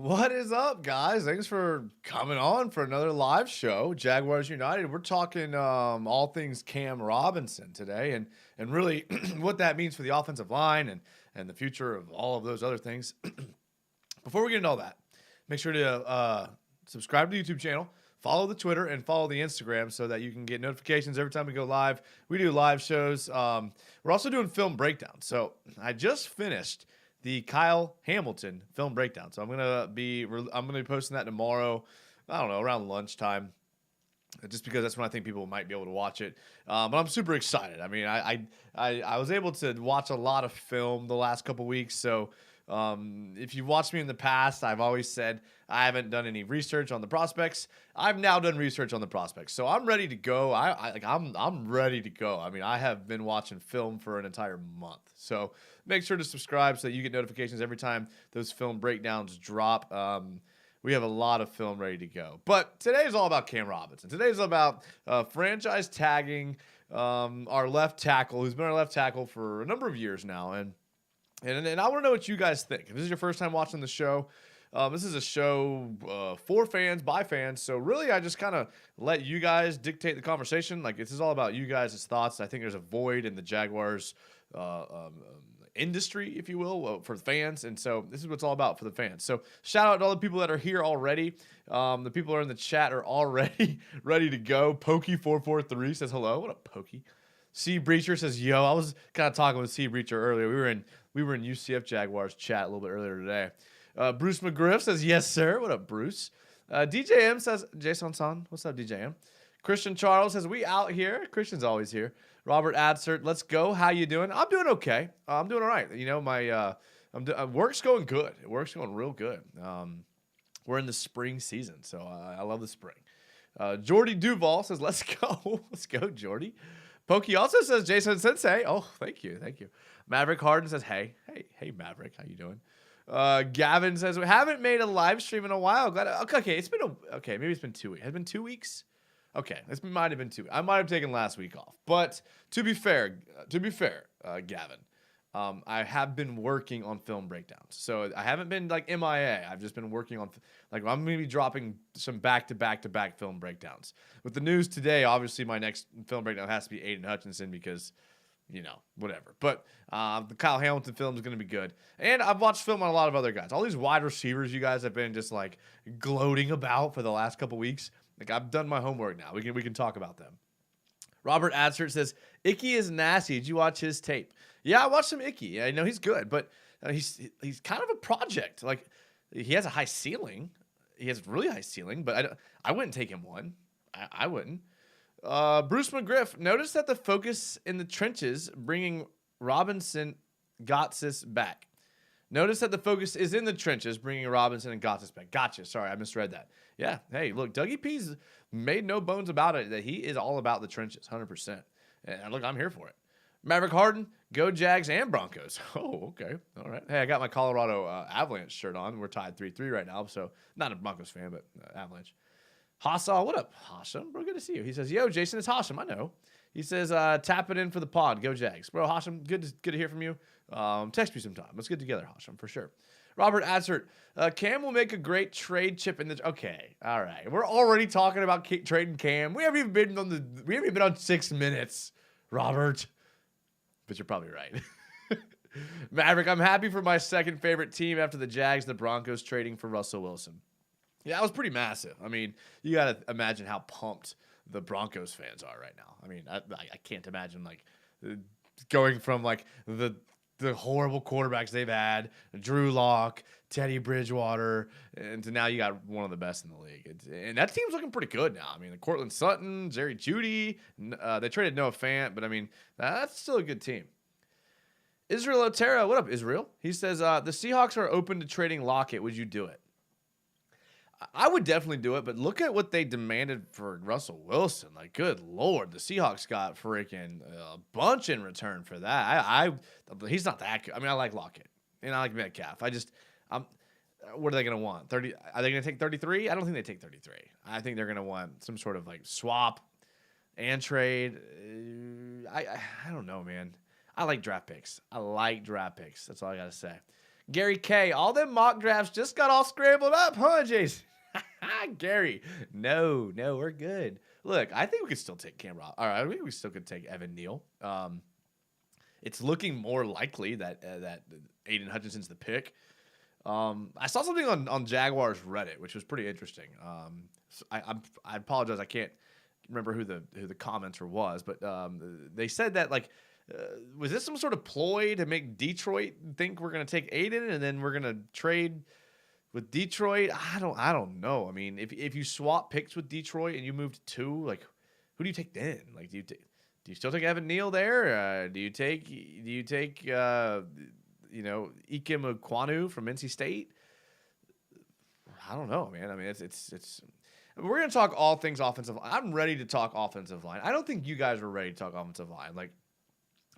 What is up, guys? Thanks for coming on for another live show, Jaguars United. We're talking all things Cam Robinson today, and really what that means for the offensive line and the future of all of those other things. Before we get into all that, make sure to subscribe to the YouTube channel, follow the Twitter, and follow the Instagram so that you can get notifications every time we go live. We do live shows. We're also doing film breakdowns. So I just finished the Kyle Hamilton film breakdown. So I'm gonna be posting that tomorrow. I don't know, around lunchtime, just because that's when I think people might be able to watch it. But I'm super excited. I mean, I was able to watch a lot of film the last couple weeks. So if you've watched me in the past, I've always said I haven't done any research on the prospects. I've now done research on the prospects, so I'm ready to go. I'm ready to go. I mean, I have been watching film for an entire month. So make sure to subscribe so that you get notifications every time those film breakdowns drop. We have a lot of film ready to go. But today is all about Cam Robinson. Today is about franchise tagging our left tackle, who's been our left tackle for a number of years now, and I want to know what you guys think. If this is your first time watching the show, this is a show for fans, by fans. So really, I just kind of let you guys dictate the conversation. Like, this is all about you guys' thoughts. I think there's a void in the Jaguars industry, if you will, for the fans. And so this is what it's all about for the fans. So shout out to all the people that are here already. The people that are in the chat are already ready to go. Pokey443 says hello. What up, Pokey? C Breacher says, yo. I was kind of talking with C Breacher earlier. We were in UCF Jaguars chat a little bit earlier today. Bruce McGriff says, yes, sir. What up, Bruce? DJM says, Jason Son. What's up, DJM? Christian Charles says, we out here. Christian's always here. Robert Adsert, let's go. How you doing? I'm doing okay. I'm doing all right. You know, my work's going good. Work's going real good. We're in the spring season, so I love the spring. Jordy Duval says, let's go. Let's go, Jordy. Pokey also says, Jason Sensei. Oh, thank you. Maverick Harden says, hey, Maverick, how you doing? Gavin says, we haven't made a live stream in a while. Okay, maybe it's been 2 weeks. Has it been 2 weeks? Okay, this might have been 2 weeks. I might have taken last week off. But to be fair, Gavin, I have been working on film breakdowns. So I haven't been like MIA. I've just been working on, I'm going to be dropping some back-to-back film breakdowns. With the news today, obviously my next film breakdown has to be Aiden Hutchinson because, you know, whatever. But the Kyle Hamilton film is going to be good. And I've watched film on a lot of other guys. All these wide receivers you guys have been just like gloating about for the last couple weeks. Like, I've done my homework now. We can talk about them. Robert Adsert says, Icky is nasty. Did you watch his tape? Yeah, I watched some Icky. I know he's good, but he's kind of a project. Like, he has a high ceiling. He has a really high ceiling, but I wouldn't take him one. I wouldn't. Bruce McGriff, notice that the focus in the trenches bringing Robinson Gotsis back. Notice that the focus is in the trenches bringing Robinson and Gotsis back. Gotcha. Sorry, I misread that. Yeah. Hey, look, Dougie P's made no bones about it that he is all about the trenches, 100%. And look, I'm here for it. Maverick Harden, go Jags and Broncos. Oh, okay. All right. Hey, I got my Colorado Avalanche shirt on. We're tied 3-3 right now, so not a Broncos fan, but Avalanche. Hassam, what up, Hassam? Bro, good to see you. He says, yo, Jason, it's Hassam. I know. He says, tap it in for the pod. Go Jags. Bro, Hassam, good to hear from you. Text me sometime. Let's get together, Hassam, for sure. Robert Adsert, Cam will make a great trade chip in the... Okay, all right. We're already talking about trading Cam. We haven't even been on 6 minutes, Robert. But you're probably right. Maverick, I'm happy for my second favorite team after the Jags and the Broncos trading for Russell Wilson. Yeah, that was pretty massive. I mean, you got to imagine how pumped the Broncos fans are right now. I mean, I can't imagine, like, going from, like, the horrible quarterbacks they've had, Drew Lock, Teddy Bridgewater, and to now you got one of the best in the league. And that team's looking pretty good now. I mean, Cortland Sutton, Jerry Jeudy, they traded Noah Fant, but, I mean, that's still a good team. Israel Otero, what up, Israel? He says, the Seahawks are open to trading Lockett. Would you do it? I would definitely do it, but look at what they demanded for Russell Wilson. Like, good Lord, the Seahawks got freaking a bunch in return for that. He's not that good. I mean, I like Lockett, and I like Metcalf. What are they going to want? 30? Are they going to take 33? I don't think they take 33. I think they're going to want some sort of, like, swap and trade. I don't know, man. I like draft picks. That's all I got to say. Gary K, all them mock drafts just got all scrambled up, huh, Jason? Gary, no, we're good. Look, I think we could still take Cameron. All right, I think we still could take Evan Neal. It's looking more likely that Aiden Hutchinson's the pick. I saw something on Jaguars Reddit, which was pretty interesting. So I apologize, I can't remember who the commenter was, but they said that was this some sort of ploy to make Detroit think we're going to take Aiden and then we're going to trade with Detroit? I don't know. I mean, if you swap picks with Detroit and you move to 2, like, who do you take then? Like, do you still take Evan Neal there? Do you take Ikem Ekwonu from NC State? I don't know, man. I mean, it's. We're gonna talk all things offensive line. I'm ready to talk offensive line. I don't think you guys are ready to talk offensive line. Like,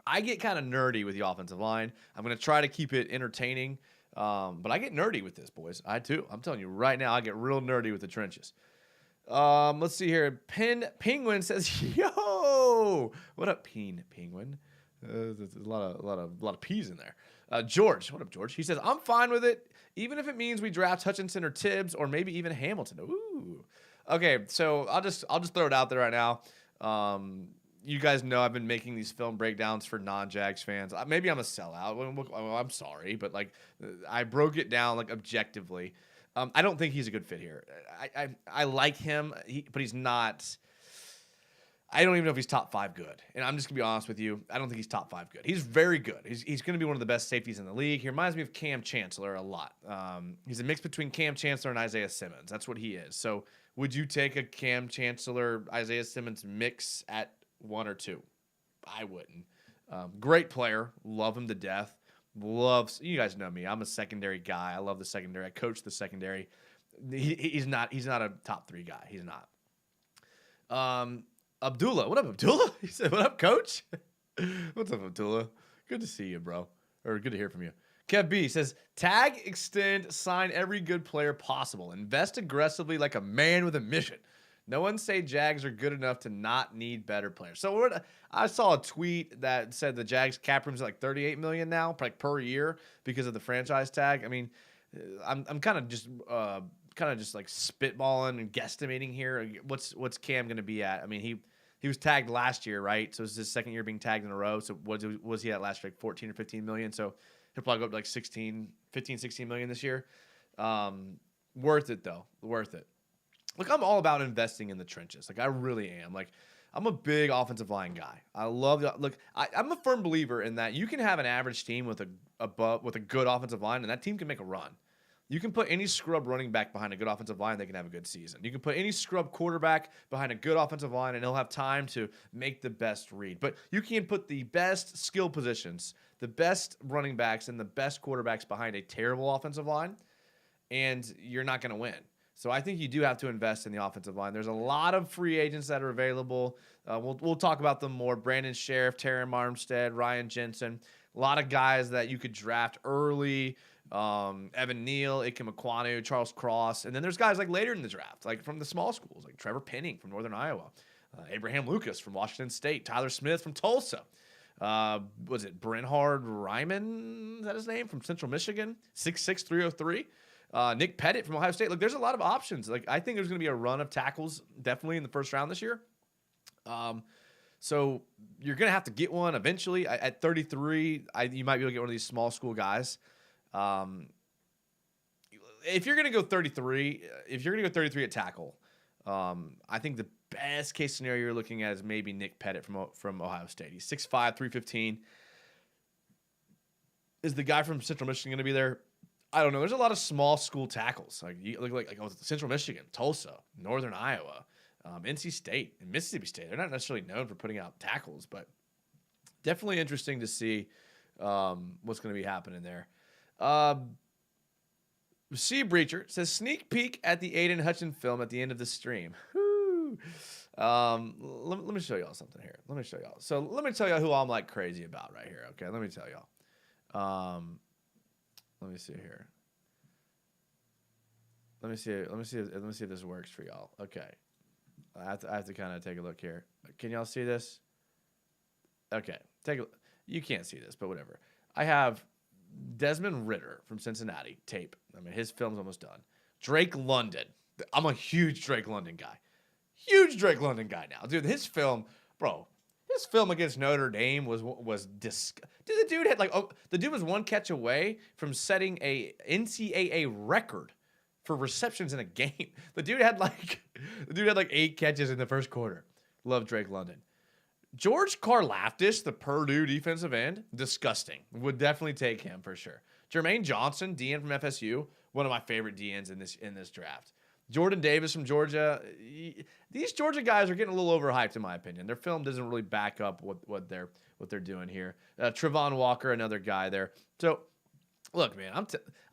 I get kind of nerdy with the offensive line. I'm gonna try to keep it entertaining, but I get nerdy with this, boys. I do. I'm telling you right now, I get real nerdy with the trenches. Let's see here. Penguin says, "Yo, what up, Penguin?" There's a lot of P's in there. George, what up, George? He says, "I'm fine with it, even if it means we draft Hutchinson or Tibbs or maybe even Hamilton." Ooh. Okay, so I'll just throw it out there right now. You guys know I've been making these film breakdowns for non-Jags fans. Maybe I'm a sellout. I'm sorry, but I broke it down objectively. I don't think he's a good fit here. I like him, but he's not. I don't even know if he's top 5 good. And I'm just going to be honest with you. I don't think he's top 5 good. He's very good. He's going to be one of the best safeties in the league. He reminds me of Cam Chancellor a lot. He's a mix between Cam Chancellor and Isaiah Simmons. That's what he is. So would you take a Cam Chancellor, Isaiah Simmons mix at 1 or 2? I wouldn't. Great player. Love him to death. You guys know me. I'm a secondary guy. I love the secondary. I coach the secondary. He's not a top 3 guy. He's not. Abdullah. What up, Abdullah? He said, "What up, coach?" What's up, Abdullah? Good to see you, bro. Or good to hear from you. Kev B says, "Tag, extend, sign every good player possible. Invest aggressively like a man with a mission. No one say Jags are good enough to not need better players." So I saw a tweet that said the Jags cap room's at $38 million now, per year because of the franchise tag. I mean, I'm kind of just spitballing and guesstimating here. What's Cam going to be at? I mean, he was tagged last year, right? So it's his second year being tagged in a row. So was he at last year, 14 or 15 million? So he'll probably go up to 16 million this year. Worth it though. Worth it. Look, I'm all about investing in the trenches. I really am. I'm a big offensive line guy. I love I'm a firm believer in that you can have an average team with a good offensive line, and that team can make a run. You can put any scrub running back behind a good offensive line, they can have a good season. You can put any scrub quarterback behind a good offensive line, and he'll have time to make the best read. But you can put the best skill positions, the best running backs, and the best quarterbacks behind a terrible offensive line, and you're not going to win. So I think you do have to invest in the offensive line. There's a lot of free agents that are available. We'll talk about them more. Brandon Sheriff, Terran Marmstead, Ryan Jensen. A lot of guys that you could draft early. Evan Neal, Ikem Ekwonu, Charles Cross. And then there's guys later in the draft, from the small schools, like Trevor Penning from Northern Iowa, Abraham Lucas from Washington State, Tyler Smith from Tulsa. Was it Brenhard Ryman? Is that his name? From Central Michigan, 6'6", 303. Nick Pettit from Ohio State. Look, there's a lot of options. I think there's going to be a run of tackles definitely in the first round this year. So you're going to have to get one eventually. At 33, you might be able to get one of these small school guys. If you're going to go 33, at tackle, I think the best case scenario you're looking at is maybe Nick Pettit from Ohio State. He's 6'5", 315. Is the guy from Central Michigan going to be there? I don't know. There's a lot of small school tackles. Like Central Michigan, Tulsa, Northern Iowa, NC State, and Mississippi State. They're not necessarily known for putting out tackles, but definitely interesting to see what's going to be happening there. Sea Breacher says, "Sneak peek at the Aiden Hutchinson film at the end of the stream." Woo. Let me show y'all something here. So let me tell y'all who I'm crazy about right here. Okay, let me tell y'all. Let me see here. Let me see if this works for y'all. Okay, I have to kind of take a look here. Can y'all see this? Okay, you can't see this, but whatever. I have Desmond Ridder from Cincinnati, tape. I mean, his film's almost done. Drake London. I'm a huge Drake London guy. Huge Drake London guy now. Dude, his film against Notre Dame was Dude, the dude had the dude was one catch away from setting a NCAA record for receptions in a game. The dude had like 8 catches in the first quarter. Love Drake London. George Karlaftis, the Purdue defensive end, disgusting. Would definitely take him for sure. Jermaine Johnson, DN from FSU, one of my favorite DNs in this draft. Jordan Davis from Georgia. These Georgia guys are getting a little overhyped in my opinion. Their film doesn't really back up what they're doing here. Trevon Walker, another guy there. So, look, man,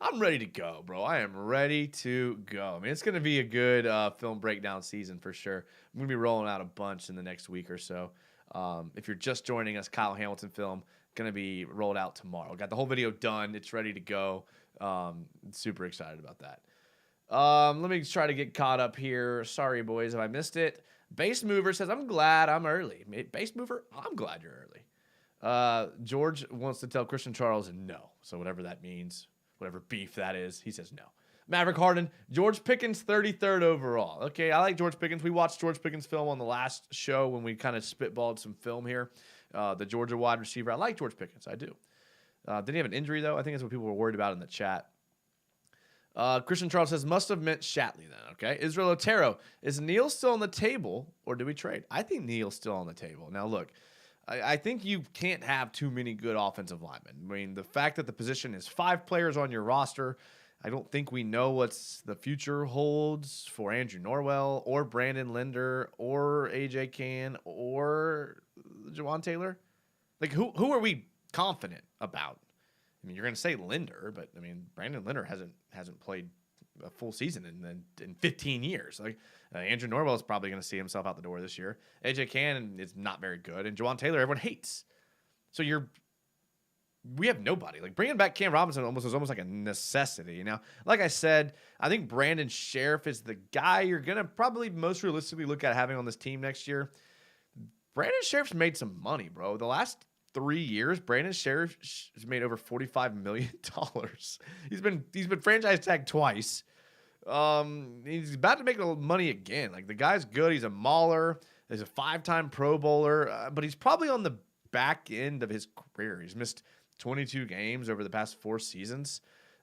I'm ready to go, bro. I am ready to go. I mean, it's going to be a good film breakdown season for sure. I'm going to be rolling out a bunch in the next week or so. If you're just joining us, Kyle Hamilton film going to be rolled out tomorrow. Got the whole video done. It's ready to go. Super excited about that. Let me try to get caught up here. Sorry, boys, if I missed it. Base Mover says, I'm glad I'm early. Base Mover, I'm glad you're early. George wants to tell Christian Charles no. So whatever that means, whatever beef that is, he says no. Maverick Harden, George Pickens, 33rd overall. Okay, I like George Pickens. We watched George Pickens' film on the last show when we kind of spitballed some film here. The Georgia wide receiver. I like George Pickens. I do. Did he have an injury, though? I think that's what people were worried about in the chat. Christian Charles says, must have meant Shatley then, okay? Israel Otero, is Neal still on the table, or do we trade? I think Neal's still on the table. Now, look, I think you can't have too many good offensive linemen. I mean, the fact that the position is 5 players on your roster, I don't think we know what's the future holds for Andrew Norwell or Brandon Linder or A.J. Cann or Jawan Taylor. Like, who are we confident about? I mean, you're going to say Linder, but, I mean, Brandon Linder hasn't played a full season in 15 years. Like, Andrew Norwell is probably going to see himself out the door this year. A.J. Cann is not very good, and Jawan Taylor everyone hates. So we have nobody. Like, bringing back Cam Robinson was almost like a necessity. Now, like I said, I think Brandon Sheriff is the guy you're going to probably most realistically look at having on this team next year. Brandon Sheriff's made some money, bro. The last 3 years, Brandon Sheriff has made over $45 million. He's been franchise tagged twice. He's about to make money again. Like, the guy's good. He's a mauler. He's a 5-time Pro Bowler, but he's probably on the back end of his career. He's missed 22 games over the past 4 seasons.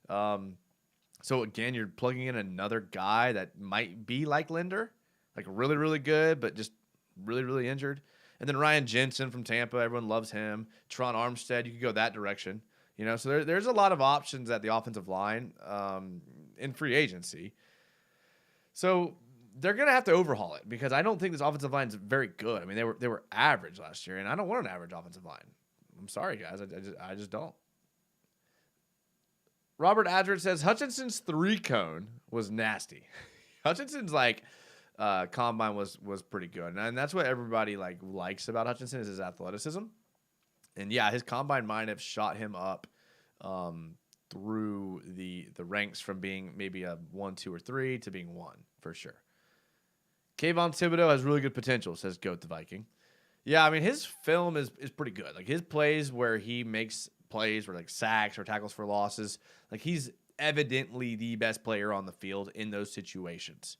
So again, you're plugging in another guy that might be like Linder, like really, really good, but just really, really injured. And then Ryan Jensen from Tampa, everyone loves him. Tron Armstead, you could go that direction. You know, so there's a lot of options at the offensive line in free agency. So they're gonna have to overhaul it because I don't think this offensive line is very good. I mean, they were average last year, and I don't want an average offensive line. I'm sorry, guys, I just don't. Robert Adred says Hutchinson's 3-cone was nasty. Hutchinson's combine was pretty good, and that's what everybody likes about Hutchinson is his athleticism. And yeah, his combine might have shot him up through the ranks from being maybe a 1, 2, or 3 to being 1 for sure. Kayvon Thibodeau has really good potential, says Goat the Viking. Yeah, I mean, his film is pretty good. Like, his plays where he makes plays where sacks or tackles for losses, he's evidently the best player on the field in those situations.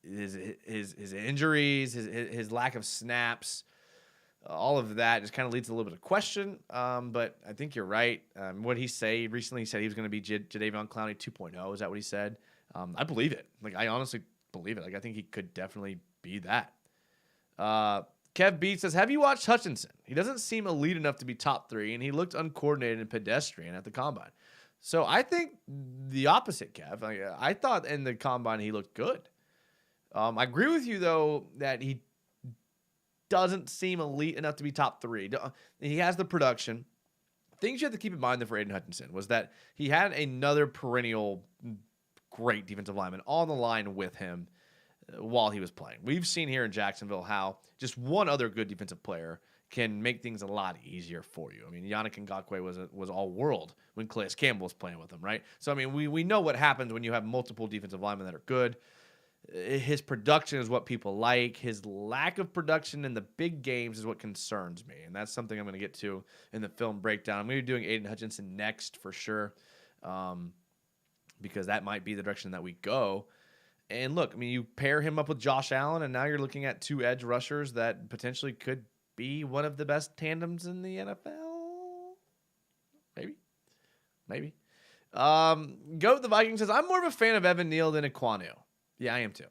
His injuries, his lack of snaps, all of that just kind of leads to a little bit of question. But I think you're right. What he said recently, he said he was going to be Jadeveon Clowney 2.0. Is that what he said? I believe it. I honestly believe it. I think he could definitely be that. Kev Beat says, have you watched Hutchinson? He doesn't seem elite enough to be top 3, and he looked uncoordinated and pedestrian at the combine. So I think the opposite, Kev. I thought in the combine he looked good. I agree with you, though, that he doesn't seem elite enough to be top 3. He has the production. Things you have to keep in mind, though, for Aiden Hutchinson was that he had another perennial great defensive lineman on the line with him while he was playing. We've seen here in Jacksonville how just one other good defensive player can make things a lot easier for you. I mean, Yannick Ngakoue was all world when Calais Campbell was playing with him, right? So, I mean, we know what happens when you have multiple defensive linemen that are good. his production is what people like. His lack of production in the big games is what concerns me, and that's something I'm going to get to in the film breakdown. I'm going to be doing Aiden Hutchinson next for sure, because that might be the direction that we go. And look, I mean, you pair him up with Josh Allen, and now you're looking at two edge rushers that potentially could be one of the best tandems in the NFL. Maybe. Goat the Vikings says, I'm more of a fan of Evan Neal than Ekwonu. Yeah, I am too.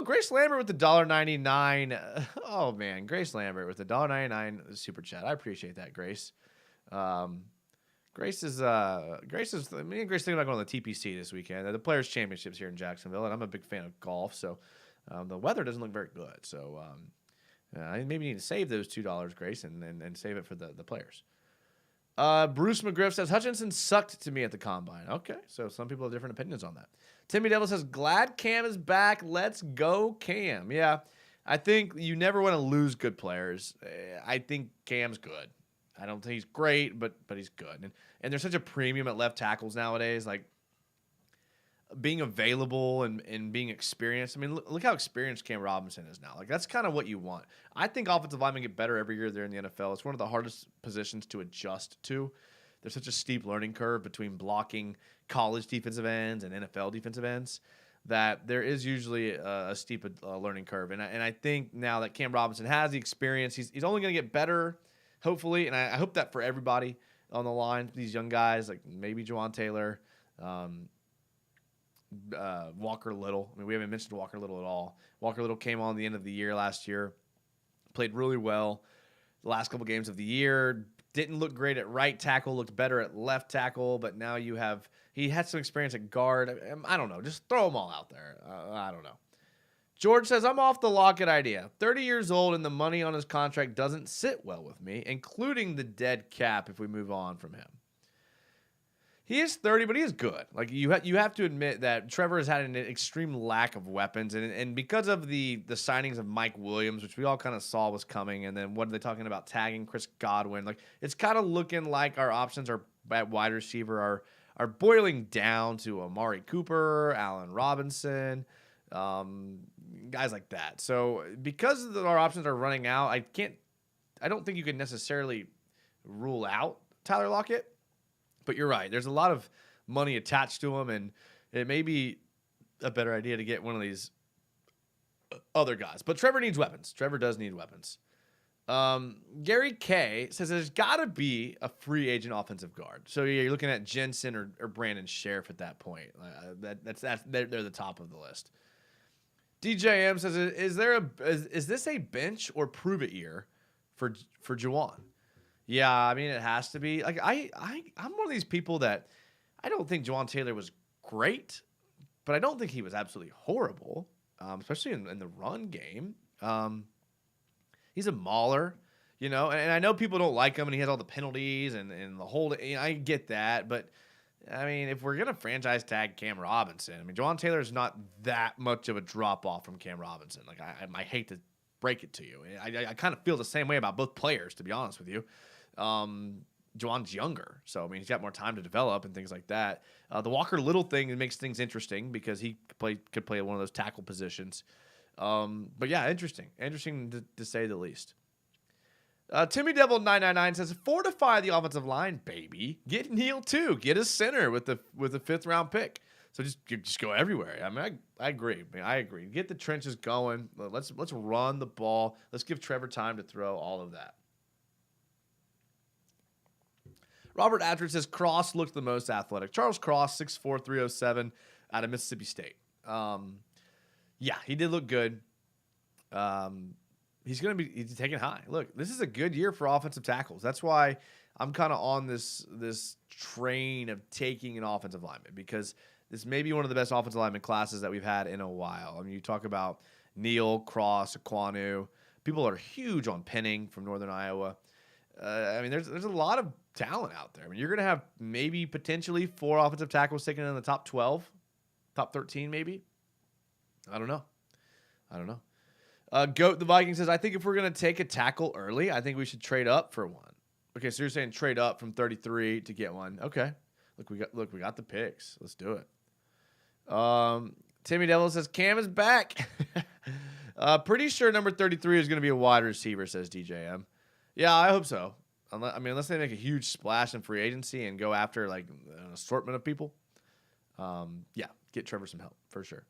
Grace Lambert with the $1.99. Oh man, Grace Lambert with the $1.99 super chat. I appreciate that, Grace. Grace is me and Grace thinking about going to the TPC this weekend. The Players Championships here in Jacksonville, and I'm a big fan of golf, so the weather doesn't look very good. So I maybe need to save those $2, Grace, and save it for the players. Bruce McGriff says, Hutchinson sucked to me at the combine. Okay, so some people have different opinions on that. Timmy Devil says, glad Cam is back. Let's go, Cam. Yeah, I think you never want to lose good players. I think Cam's good. I don't think he's great, but he's good. And there's such a premium at left tackles nowadays, like being available and being experienced. I mean, look how experienced Cam Robinson is now. Like, that's kind of what you want. I think offensive linemen get better every year there in the NFL. It's one of the hardest positions to adjust to. There's such a steep learning curve between blocking college defensive ends and NFL defensive ends that there is usually a steep learning curve. And I think now that Cam Robinson has the experience, he's only going to get better, hopefully. And I hope that for everybody on the line, these young guys, like maybe Juwan Taylor, Walker Little. I mean, we haven't mentioned Walker Little at all. Walker Little came on the end of the year last year, played really well the last couple games of the year. Didn't look great at right tackle, looked better at left tackle, but now he had some experience at guard. I don't know. Just throw them all out there. I don't know. George says, I'm off the Lockett idea. 30 years old and the money on his contract doesn't sit well with me, including the dead cap if we move on from him. He is 30, but he is good. Like you have to admit that Trevor has had an extreme lack of weapons, and because of the signings of Mike Williams, which we all kind of saw was coming, and then what are they talking about tagging Chris Godwin? Like it's kind of looking like our options are at wide receiver are boiling down to Amari Cooper, Allen Robinson, guys like that. So because our options are running out, I don't think you can necessarily rule out Tyler Lockett. But you're right. There's a lot of money attached to him, and it may be a better idea to get one of these other guys. But Trevor needs weapons. Trevor does need weapons. Gary K says there's got to be a free agent offensive guard. So you're looking at Jensen or Brandon Sheriff at that point. They're the top of the list. DJM says, is this a bench or prove it year for Juwan? Yeah, I mean, it has to be. Like I'm one of these people that I don't think Juwan Taylor was great, but I don't think he was absolutely horrible, especially in the run game. He's a mauler, and I know people don't like him, and he has all the penalties and the whole. I get that, but I mean, if we're gonna franchise tag Cam Robinson, I mean, Juwan Taylor is not that much of a drop off from Cam Robinson. Like I hate to break it to you, I kind of feel the same way about both players, to be honest with you. Juwan's younger, so I mean he's got more time to develop and things like that. The Walker Little thing makes things interesting because he could play one of those tackle positions. But yeah, interesting to say the least. Timmy Devil 999 says fortify the offensive line, baby. Get Neal too. Get a center with the 5th round pick. So just go everywhere. I mean, I agree. I agree. Get the trenches going. Let's run the ball. Let's give Trevor time to throw all of that. Robert Atwood says Cross looked the most athletic. Charles Cross, 6'4", 307 out of Mississippi State. Yeah, he did look good. He's taking high. Look, this is a good year for offensive tackles. That's why I'm kind of on this train of taking an offensive lineman, because this may be one of the best offensive lineman classes that we've had in a while. I mean, you talk about Neal, Cross, Ekwonu. People are huge on Penning from Northern Iowa. I mean, there's a lot of talent out there. I mean, you're going to have maybe potentially 4 offensive tackles taken in the top 12, top 13 maybe. I don't know. Goat the Viking says, I think if we're going to take a tackle early, I think we should trade up for one. Okay, so you're saying trade up from 33 to get one. Okay. Look, we got the picks. Let's do it. Timmy Devil says Cam is back. Pretty sure number 33 is going to be a wide receiver, says DJM. Yeah, I hope so. Unless they make a huge splash in free agency and go after like an assortment of people. Yeah, get Trevor some help for sure.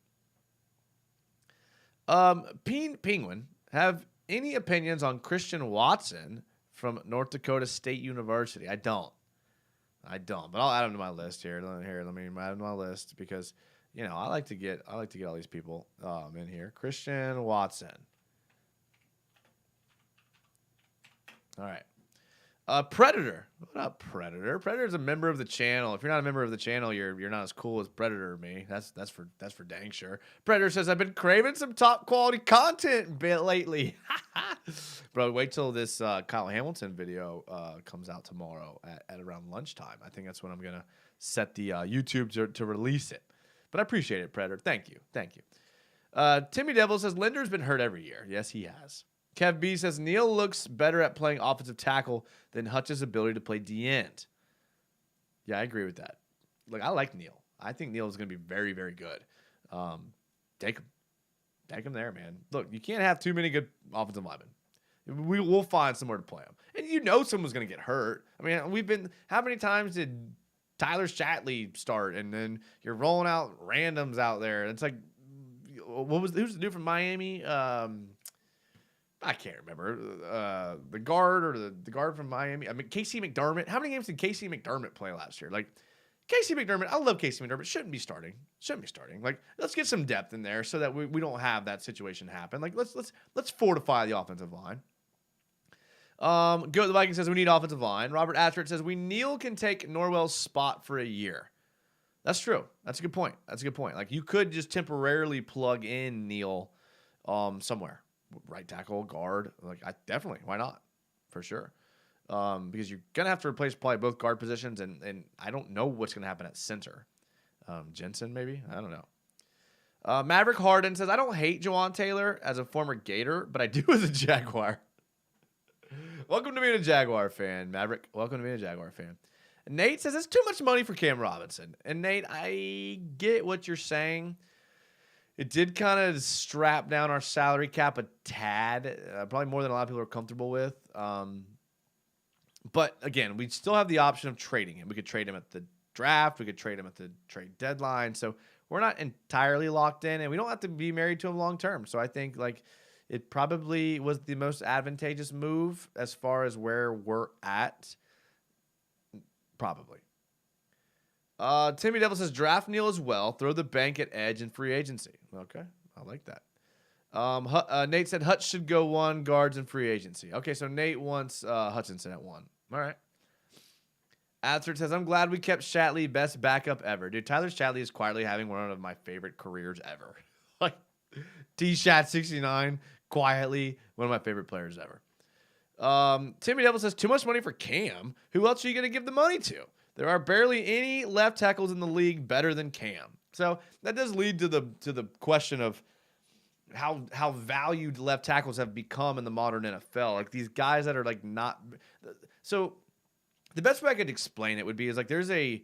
Penguin, have any opinions on Christian Watson from North Dakota State University? I don't, but I'll add him to my list here. Let me add him to my list because I like to get all these people in here. Christian Watson. All right. Predator. What up, Predator? Predator's a member of the channel. If you're not a member of the channel, you're not as cool as Predator or me. That's for dang sure. Predator says I've been craving some top quality content bit lately. Bro, wait till this Kyle Hamilton video comes out tomorrow at around lunchtime. I think that's when I'm gonna set the YouTube to release it. But I appreciate it, Predator. Thank you. Timmy Devil says Linder's been hurt every year. Yes, he has. Kev B says Neal looks better at playing offensive tackle than Hutch's ability to play D-end. Yeah, I agree with that. Look, I like Neal. I think Neal is going to be very, very good. Take him there, man. Look, you can't have too many good offensive linemen. We'll find somewhere to play him. And someone's going to get hurt. I mean, how many times did Tyler Shatley start and then you're rolling out randoms out there? It's like, who's the dude from Miami? I can't remember. The guard or the guard from Miami. I mean, Casey McDermott. How many games did Casey McDermott play last year? Like, Casey McDermott, I love Casey McDermott. Shouldn't be starting. Like, let's get some depth in there so that we don't have that situation happen. Like, let's fortify the offensive line. The Viking says we need offensive line. Robert Astrid says Neal can take Norwell's spot for a year. That's true. That's a good point. Like, you could just temporarily plug in Neal somewhere. Right tackle, guard, definitely, why not? For sure. Because you're gonna have to replace probably both guard positions, and I don't know what's gonna happen at center. Jensen, maybe? I don't know. Maverick Harden says, I don't hate Jawan Taylor as a former Gator, but I do as a Jaguar. Welcome to being a Jaguar fan, Maverick. Welcome to being a Jaguar fan. Nate says it's too much money for Cam Robinson. And Nate, I get what you're saying. It did kind of strap down our salary cap a tad, probably more than a lot of people are comfortable with. But again, we still have the option of trading him. We could trade him at the draft. We could trade him at the trade deadline. So we're not entirely locked in, and we don't have to be married to him long term. So I think it probably was the most advantageous move as far as where we're at. Probably. Timmy Devil says draft Neal as well. Throw the bank at edge in free agency. Okay, I like that. Nate said Hutch should go 1 guards in free agency. Okay, so Nate wants Hutchinson at 1. All right. Astrid says I'm glad we kept Shatley, best backup ever. Dude, Tyler Shatley is quietly having one of my favorite careers ever. Like T-Shat 69, quietly one of my favorite players ever. Timmy Devil says too much money for Cam. Who else are you going to give the money to? There are barely any left tackles in the league better than Cam. So that does lead to the question of how valued left tackles have become in the modern NFL. Like these guys that are like not. So the best way I could explain it would be is like there's a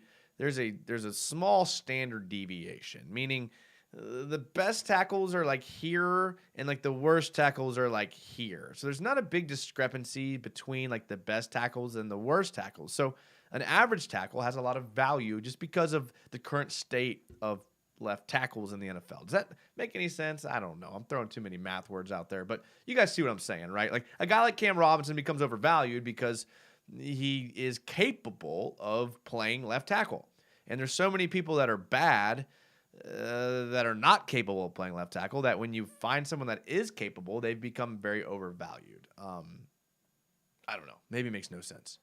small standard deviation, meaning the best tackles are like here and like the worst tackles are like here. So there's not a big discrepancy between like the best tackles and the worst tackles. So an average tackle has a lot of value just because of the current state of left tackles in the NFL. Does that make any sense? I don't know. I'm throwing too many math words out there, but you guys see what I'm saying, right? Like a guy like Cam Robinson becomes overvalued because he is capable of playing left tackle. And there's so many people that are bad that are not capable of playing left tackle that when you find someone that is capable, they've become very overvalued. I don't know. Maybe it makes no sense.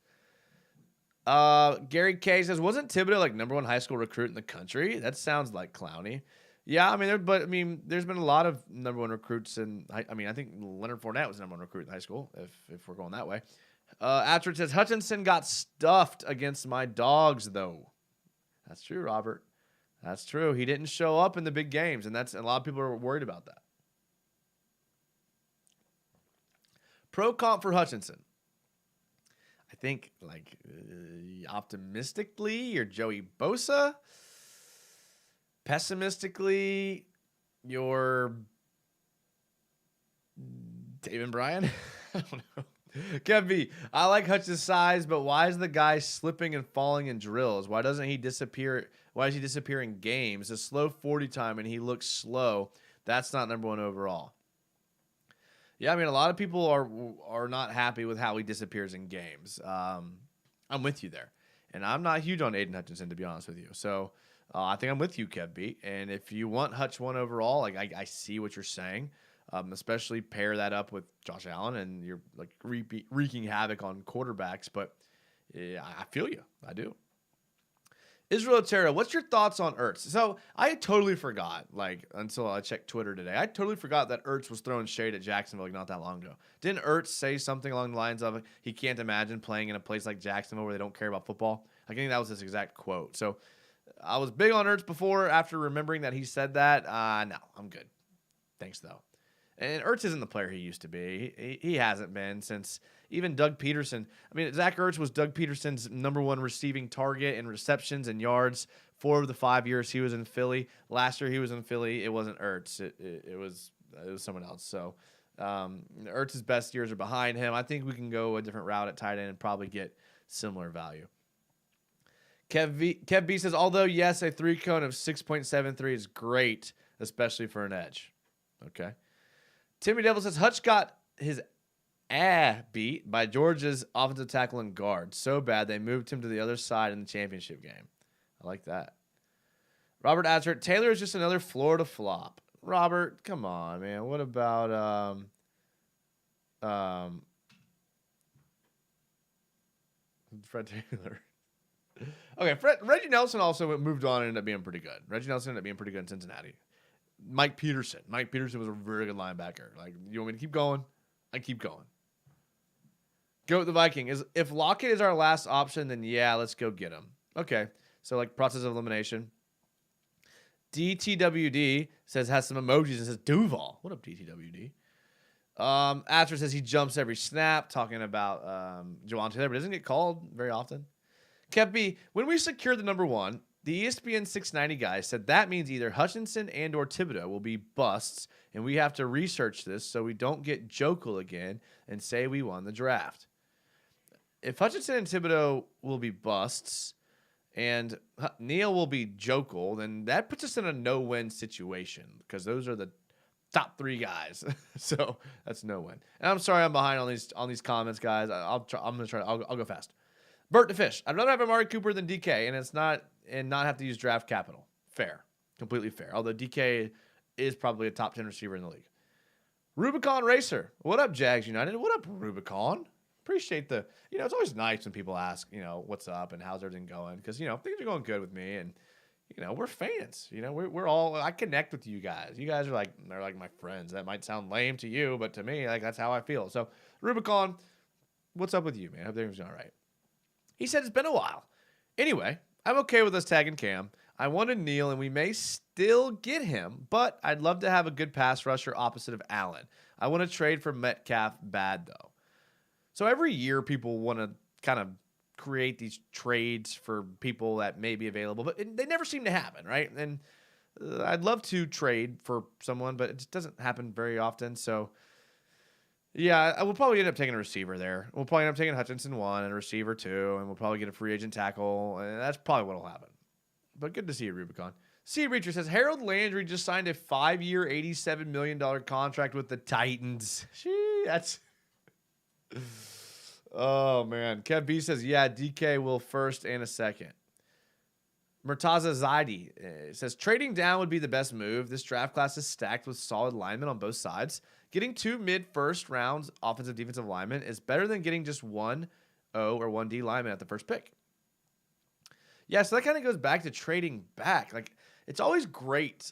Gary K says, wasn't Thibodeau like #1 high school recruit in the country? That sounds like Clowney. Yeah, there's been a lot of #1 recruits, and I think Leonard Fournette was the #1 recruit in high school. If we're going that way, Astrid says Hutchinson got stuffed against my dogs, though. That's true, Robert. That's true. He didn't show up in the big games, and a lot of people are worried about that. Pro comp for Hutchinson. I think, optimistically, you're Joey Bosa. Pessimistically, you're David Bryan. I don't know. Kev B, I like Hutch's size, but why is the guy slipping and falling in drills? Why doesn't he disappear? Why does he disappear in games? A slow 40 time and he looks slow. That's not number 1 overall. Yeah, I mean, a lot of people are not happy with how he disappears in games. I'm with you there. And I'm not huge on Aiden Hutchinson, to be honest with you. So I think I'm with you, Kev B. And if you want Hutch 1 overall, like I see what you're saying. Especially pair that up with Josh Allen, and you're like wreaking havoc on quarterbacks. But yeah, I feel you. I do. Israel Otero, what's your thoughts on Ertz? So I totally forgot, like, until I checked Twitter today. I totally forgot that Ertz was throwing shade at Jacksonville like not that long ago. Didn't Ertz say something along the lines of he can't imagine playing in a place like Jacksonville where they don't care about football? I think that was his exact quote. So I was big on Ertz before. After remembering that he said that, no, I'm good. Thanks, though. And Ertz isn't the player he used to be. He hasn't been since even Doug Peterson. I mean, Zach Ertz was Doug Peterson's number 1 receiving target in receptions and yards 4 of the 5 years he was in Philly. Last year he was in Philly. It wasn't Ertz. It was someone else. So Ertz's best years are behind him. I think we can go a different route at tight end and probably get similar value. Kev B says, although, yes, a 3-cone of 6.73 is great, especially for an edge. Okay. Timmy Devil says, Hutch got his beat by Georgia's offensive tackle and guard. So bad they moved him to the other side in the championship game. I like that. Robert Azert, Taylor is just another Florida flop. Robert, come on, man. What about Fred Taylor? Okay, Reggie Nelson also moved on and ended up being pretty good. Reggie Nelson ended up being pretty good in Cincinnati. Mike Peterson. Mike Peterson was a very good linebacker. Like, you want me to keep going? I keep going. Go with the Viking. If Lockett is our last option, then yeah, let's go get him. Okay. So, like, process of elimination. DTWD says, has some emojis and says, Duval. What up, DTWD? Asher says he jumps every snap, talking about Jawan Taylor, but doesn't get called very often. Kev B, when we secured the number 1, the ESPN 690 guy said that means either Hutchinson and or Thibodeau will be busts, and we have to research this so we don't get Jokel again and say we won the draft. If Hutchinson and Thibodeau will be busts and Neal will be Jokel, then that puts us in a no-win situation because those are the top 3 guys. So that's no win. And I'm sorry I'm behind on these comments, guys. I'll go fast. Bert the Fish. I'd rather have Amari Cooper than DK, and not have to use draft capital. Fair. Completely fair. Although DK is probably a top 10 receiver in the league. Rubicon Racer. What up, Jags United? What up, Rubicon? Appreciate it's always nice when people ask, what's up and how's everything going? Because, things are going good with me and, we're fans. We're all, I connect with you guys. You guys are they're like my friends. That might sound lame to you, but to me, that's how I feel. So, Rubicon, what's up with you, man? I hope everything's all right. He said it's been a while. Anyway, I'm okay with us tagging Cam. I wanted Neal, and we may still get him, but I'd love to have a good pass rusher opposite of Allen. I want to trade for Metcalf bad, though. So every year people want to kind of create these trades for people that may be available, but they never seem to happen, right? And I'd love to trade for someone, but it just doesn't happen very often. So, yeah, I will probably end up taking a receiver there. We'll probably end up taking Hutchinson 1 and a receiver 2, and we'll probably get a free agent tackle, and that's probably what will happen. But good to see you, Rubicon. C. Reacher says, Harold Landry just signed a 5-year, $87 million contract with the Titans. That's... Oh, man. Kev B says, yeah, DK will first and a second. Murtaza Zaidi says, trading down would be the best move. This draft class is stacked with solid linemen on both sides. Getting 2 mid-first rounds offensive defensive linemen is better than getting just 1 O or 1D lineman at the first pick. Yeah, so that kind of goes back to trading back. Like, it's always great,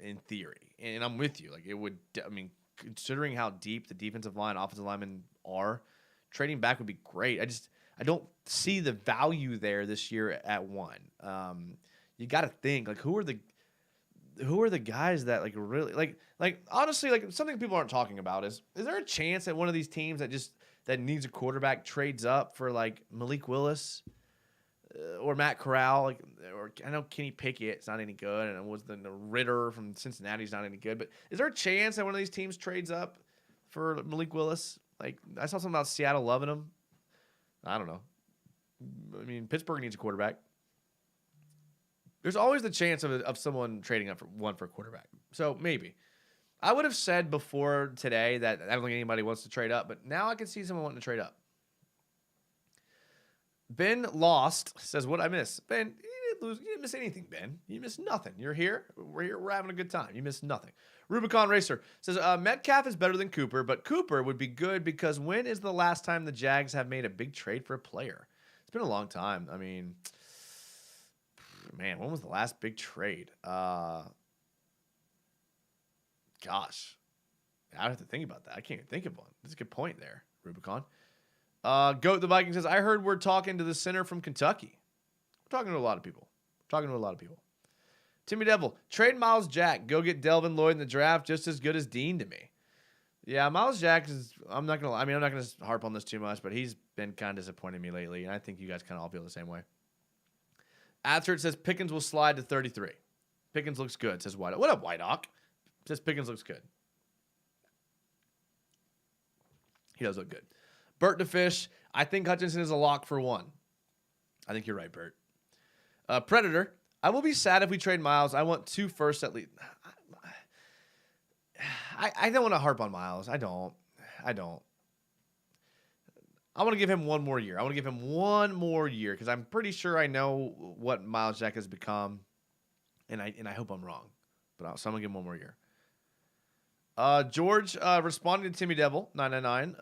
in theory. And I'm with you. Considering how deep the defensive line, offensive linemen are, trading back would be great. I don't see the value there this year at 1. You got to think, who are the guys that really honestly, something people aren't talking about is there a chance that one of these teams that needs a quarterback trades up for Malik Willis? or Matt Corral, or I know Kenny Pickett's not any good, and it was the Ritter from Cincinnati's not any good. But is there a chance that one of these teams trades up for Malik Willis? Like, I saw something about Seattle loving him. I don't know. I mean, Pittsburgh needs a quarterback. There's always the chance of someone trading up for a quarterback. So maybe. I would have said before today that I don't think anybody wants to trade up, but now I can see someone wanting to trade up. Ben Lost says, what I miss? Ben, you didn't lose. You didn't miss anything, Ben. You missed nothing. You're here. We're here. We're having a good time. You missed nothing. Rubicon Racer says, Metcalf is better than Cooper, but Cooper would be good because when is the last time the Jags have made a big trade for a player? It's been a long time. I mean, man, when was the last big trade? Gosh. I have to think about that. I can't even think of one. That's a good point there, Rubicon. Goat the Viking says, I heard we're talking to the center from Kentucky. We're talking to a lot of people. Timmy Devil, trade Miles Jack. Go get Delvin Lloyd in the draft. Just as good as Dean to me. Yeah, Miles Jack is, I'm not going to harp on this too much, but he's been kind of disappointing me lately, and I think you guys kind of all feel the same way. Atzer says Pickens will slide to 33. Pickens looks good, says White. What up, White Hawk? Says Pickens looks good. He does look good. Bert DeFish, I think Hutchinson is a lock for 1. I think you're right, Bert. Predator, I will be sad if we trade Miles. I want 2 firsts at least. I don't want to harp on Miles. I don't. I want to give him 1 more year. Because I'm pretty sure I know what Miles Jack has become, and I hope I'm wrong. So I'm going to give him 1 more year. George responding to Timmy Devil 999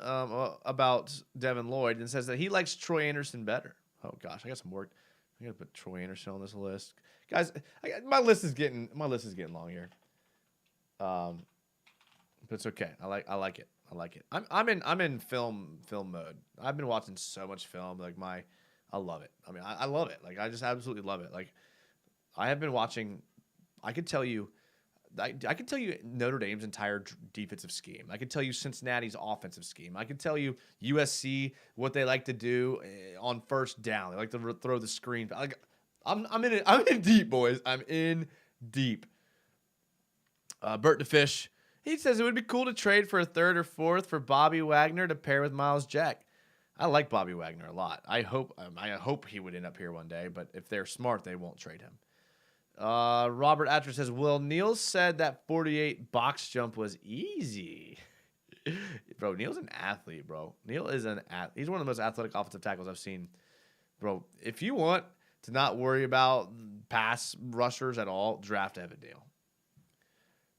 about Devin Lloyd and says that he likes Troy Anderson better. Oh gosh, I got some work. I got to put Troy Anderson on this list, guys. My list is getting long here. But it's okay. I like it. I'm in film mode. I've been watching so much film. I love it. I mean, I love it. Like, I just absolutely love it. Like, I have been watching. I could tell you Notre Dame's entire defensive scheme. I could tell you Cincinnati's offensive scheme. I could tell you USC, what they like to do on first down. They like to throw the screen. I'm in it. I'm in deep, boys. I'm in deep. Bert DeFish, he says it would be cool to trade for a 3rd or 4th for Bobby Wagner to pair with Miles Jack. I like Bobby Wagner a lot. I hope he would end up here one day, but if they're smart, they won't trade him. Robert Atcher says, well, Neil said that 48 box jump was easy. Bro, Neil's an athlete, bro. Neil is an athlete. He's one of the most athletic offensive tackles I've seen. Bro, if you want to not worry about pass rushers at all, draft Evan Neal.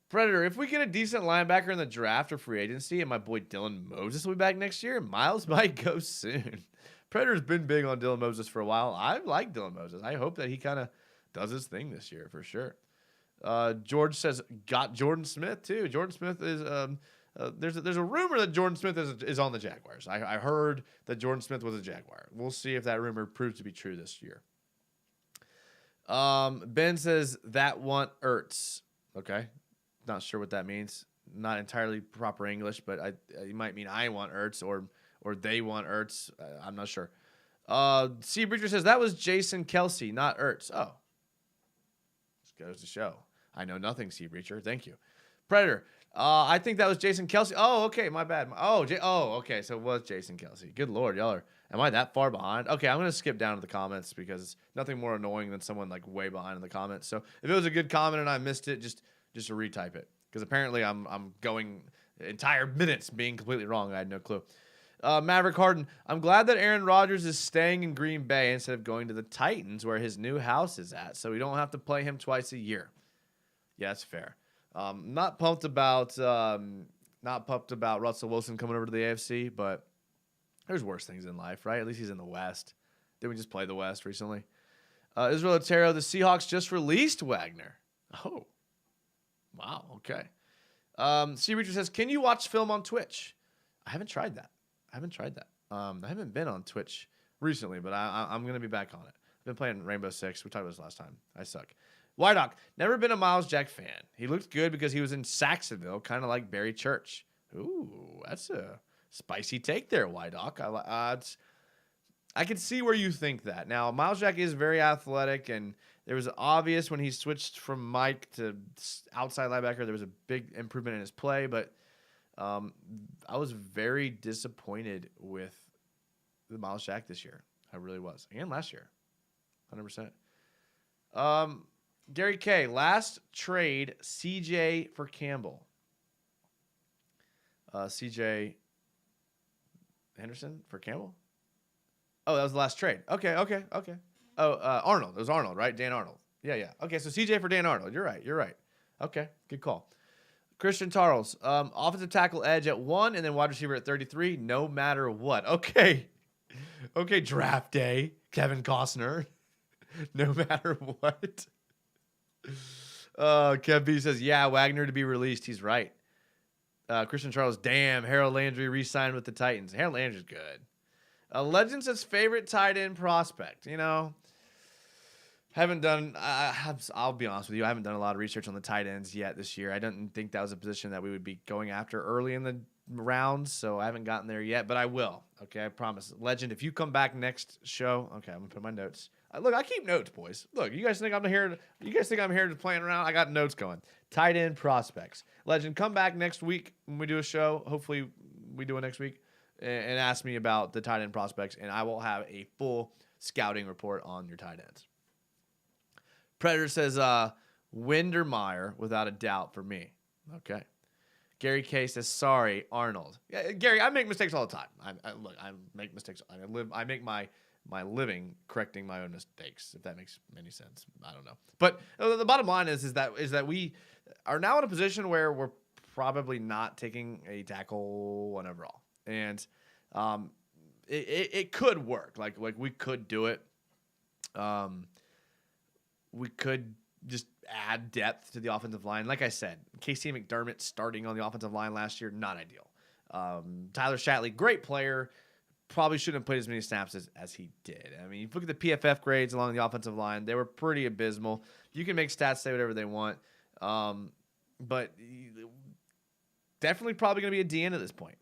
Predator, if we get a decent linebacker in the draft or free agency and my boy Dylan Moses will be back next year, Miles might go soon. Predator's been big on Dylan Moses for a while. I like Dylan Moses. I hope that he kind of does his thing this year for sure. George says, got Jordan Smith too. Jordan Smith is there's a rumor that Jordan Smith is on the Jaguars. I heard that Jordan Smith was a Jaguar. We'll see if that rumor proves to be true this year. Ben says that want Ertz. Okay, not sure what that means. Not entirely proper English, but it might mean I want Ertz or they want Ertz. I'm not sure. C. Breacher says that was Jason Kelsey, not Ertz. Oh. Goes to show. I know nothing, Sea Breacher. Thank you. Predator. I think that was Jason Kelsey. Oh, okay. My bad. Okay. So it was Jason Kelsey. Good Lord, y'all are. Am I that far behind? Okay, I'm gonna skip down to the comments because it's nothing more annoying than someone like way behind in the comments. So if it was a good comment and I missed it, just retype it because apparently I'm going entire minutes being completely wrong. I had no clue. Maverick Harden, I'm glad that Aaron Rodgers is staying in Green Bay instead of going to the Titans where his new house is at, so we don't have to play him twice a year. Yeah, that's fair. Not pumped about Russell Wilson coming over to the AFC, but there's worse things in life, right? At least he's in the West. Didn't we just play the West recently? Israel Otero, the Seahawks just released Wagner. Oh, wow, okay. C. Richard says, can you watch film on Twitch? I haven't tried that. I haven't been on Twitch recently, but I'm going to be back on it. I've been playing Rainbow Six. We talked about this last time. I suck. White Hawk, never been a Miles Jack fan. He looked good because he was in Saxonville, kind of like Barry Church. Ooh, that's a spicy take there, White Hawk. I can see where you think that. Now, Miles Jack is very athletic, and there was obvious when he switched from Mike to outside linebacker, there was a big improvement in his play, but I was very disappointed with the Miles Jack this year. I really was. And last year. 100%. Gary K, last trade, CJ for Campbell. CJ Henderson for Campbell? Oh, that was the last trade. Okay. Oh, Arnold. It was Arnold, right? Dan Arnold. Yeah. Okay, so CJ for Dan Arnold. You're right. Okay, good call. Christian Charles, offensive tackle edge at 1 and then wide receiver at 33, no matter what. Okay, draft day, Kevin Costner. No matter what. Kev B says, yeah, Wagner to be released. He's right. Christian Charles, damn, Harold Landry re-signed with the Titans. Harold Landry's good. Legend says favorite tight end prospect. You know, haven't done. I'll be honest with you. I haven't done a lot of research on the tight ends yet this year. I didn't think that was a position that we would be going after early in the rounds, so I haven't gotten there yet. But I will. Okay, I promise. Legend, if you come back next show, okay, I'm gonna put my notes. Look, I keep notes, boys. Look, you guys think I'm here? You guys think I'm here to playing around? I got notes going. Tight end prospects. Legend, come back next week when we do a show. Hopefully, we do it next week. And ask me about the tight end prospects, and I will have a full scouting report on your tight ends. Predator says, Windermeyer, without a doubt, for me. Okay. Gary K says, sorry, Arnold. Yeah, Gary, I make mistakes all the time. I make mistakes. I make my living correcting my own mistakes, if that makes any sense. I don't know. But the bottom line is that we are now in a position where we're probably not taking a tackle one overall. And it could work. Like we could do it. We could just add depth to the offensive line. Like I said, Casey McDermott starting on the offensive line last year, not ideal. Tyler Shatley, great player. Probably shouldn't have played as many snaps as he did. I mean, you look at the PFF grades along the offensive line, they were pretty abysmal. You can make stats say whatever they want. But definitely probably going to be a DN at this point.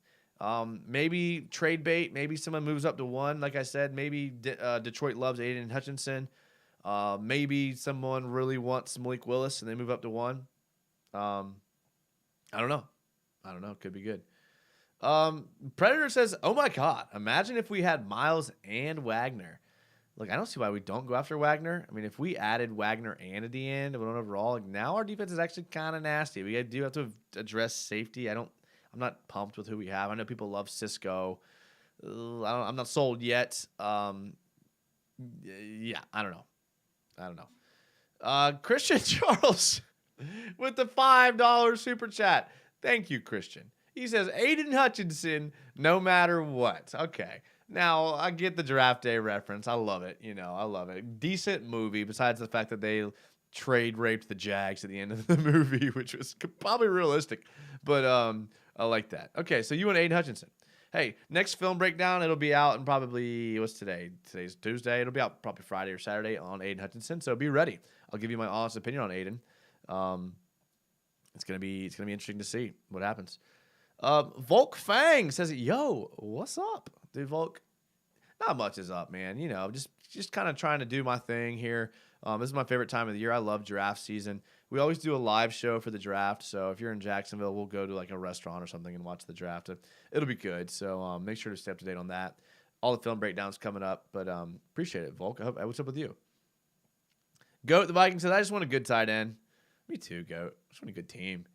Maybe trade bait. Maybe someone moves up to 1. Like I said, maybe Detroit loves Aiden Hutchinson. Maybe someone really wants Malik Willis and they move up to 1. I don't know. Could be good. Predator says, oh my God, imagine if we had Miles and Wagner. Look, I don't see why we don't go after Wagner. I mean, if we added Wagner and a DN to 1 overall, now our defense is actually kind of nasty. We do have to address safety. I'm not pumped with who we have. I know people love Cisco. I'm not sold yet. Yeah, I don't know. Christian Charles with the $5 super chat. Thank you, Christian. He says, Aiden Hutchinson, no matter what. Okay. Now, I get the draft day reference. I love it. I love it. Decent movie, besides the fact that they trade raped the Jags at the end of the movie, which was probably realistic. But I like that. Okay, so you and Aiden Hutchinson. Hey, next film breakdown, it'll be out in probably, what's today? Today's Tuesday. It'll be out probably Friday or Saturday on Aiden Hutchinson, so be ready. I'll give you my honest opinion on Aiden. It's gonna be interesting to see what happens. Volk Fang says, yo, what's up? Dude, Volk, not much is up, man. Just kind of trying to do my thing here. This is my favorite time of the year. I love draft season. We always do a live show for the draft. So if you're in Jacksonville, we'll go to like a restaurant or something and watch the draft. It'll be good. So make sure to stay up to date on that. All the film breakdowns coming up. But appreciate it, Volk. What's up with you? Goat, the Vikings says, I just want a good tight end. Me too, Goat. I just want a good team.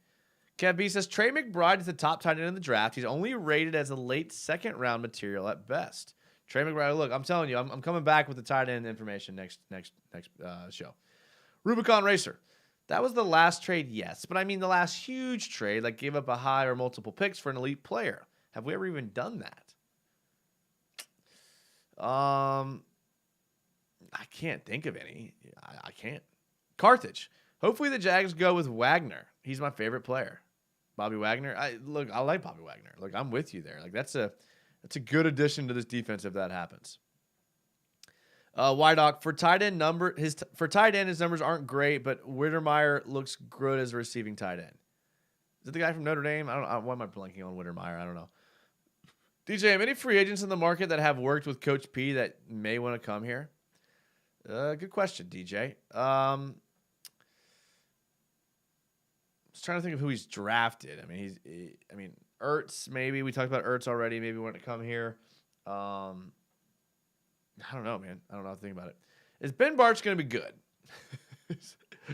Kev B says, Trey McBride is the top tight end in the draft. He's only rated as a late second-round material at best. Trey McBride, look, I'm telling you, I'm coming back with the tight end information next show. Rubicon Racer. That was the last trade, yes. But I mean the last huge trade, like gave up a high or multiple picks for an elite player. Have we ever even done that? I can't think of any. I can't. Carthage. Hopefully the Jags go with Wagner. He's my favorite player. Bobby Wagner. I like Bobby Wagner. Look, I'm with you there. Like that's a good addition to this defense if that happens. Wydock, for tight end his numbers aren't great, but Windermeyer looks good as a receiving tight end. Is it the guy from Notre Dame? Why am I blanking on Windermeyer? I don't know. DJ, any free agents in the market that have worked with Coach P that may want to come here? Good question, DJ. I was trying to think of who he's drafted. I mean, Ertz, maybe. We talked about Ertz already. Maybe want to come here. I don't know, man. I don't know how to think about it. Is Ben Bartch going to be good?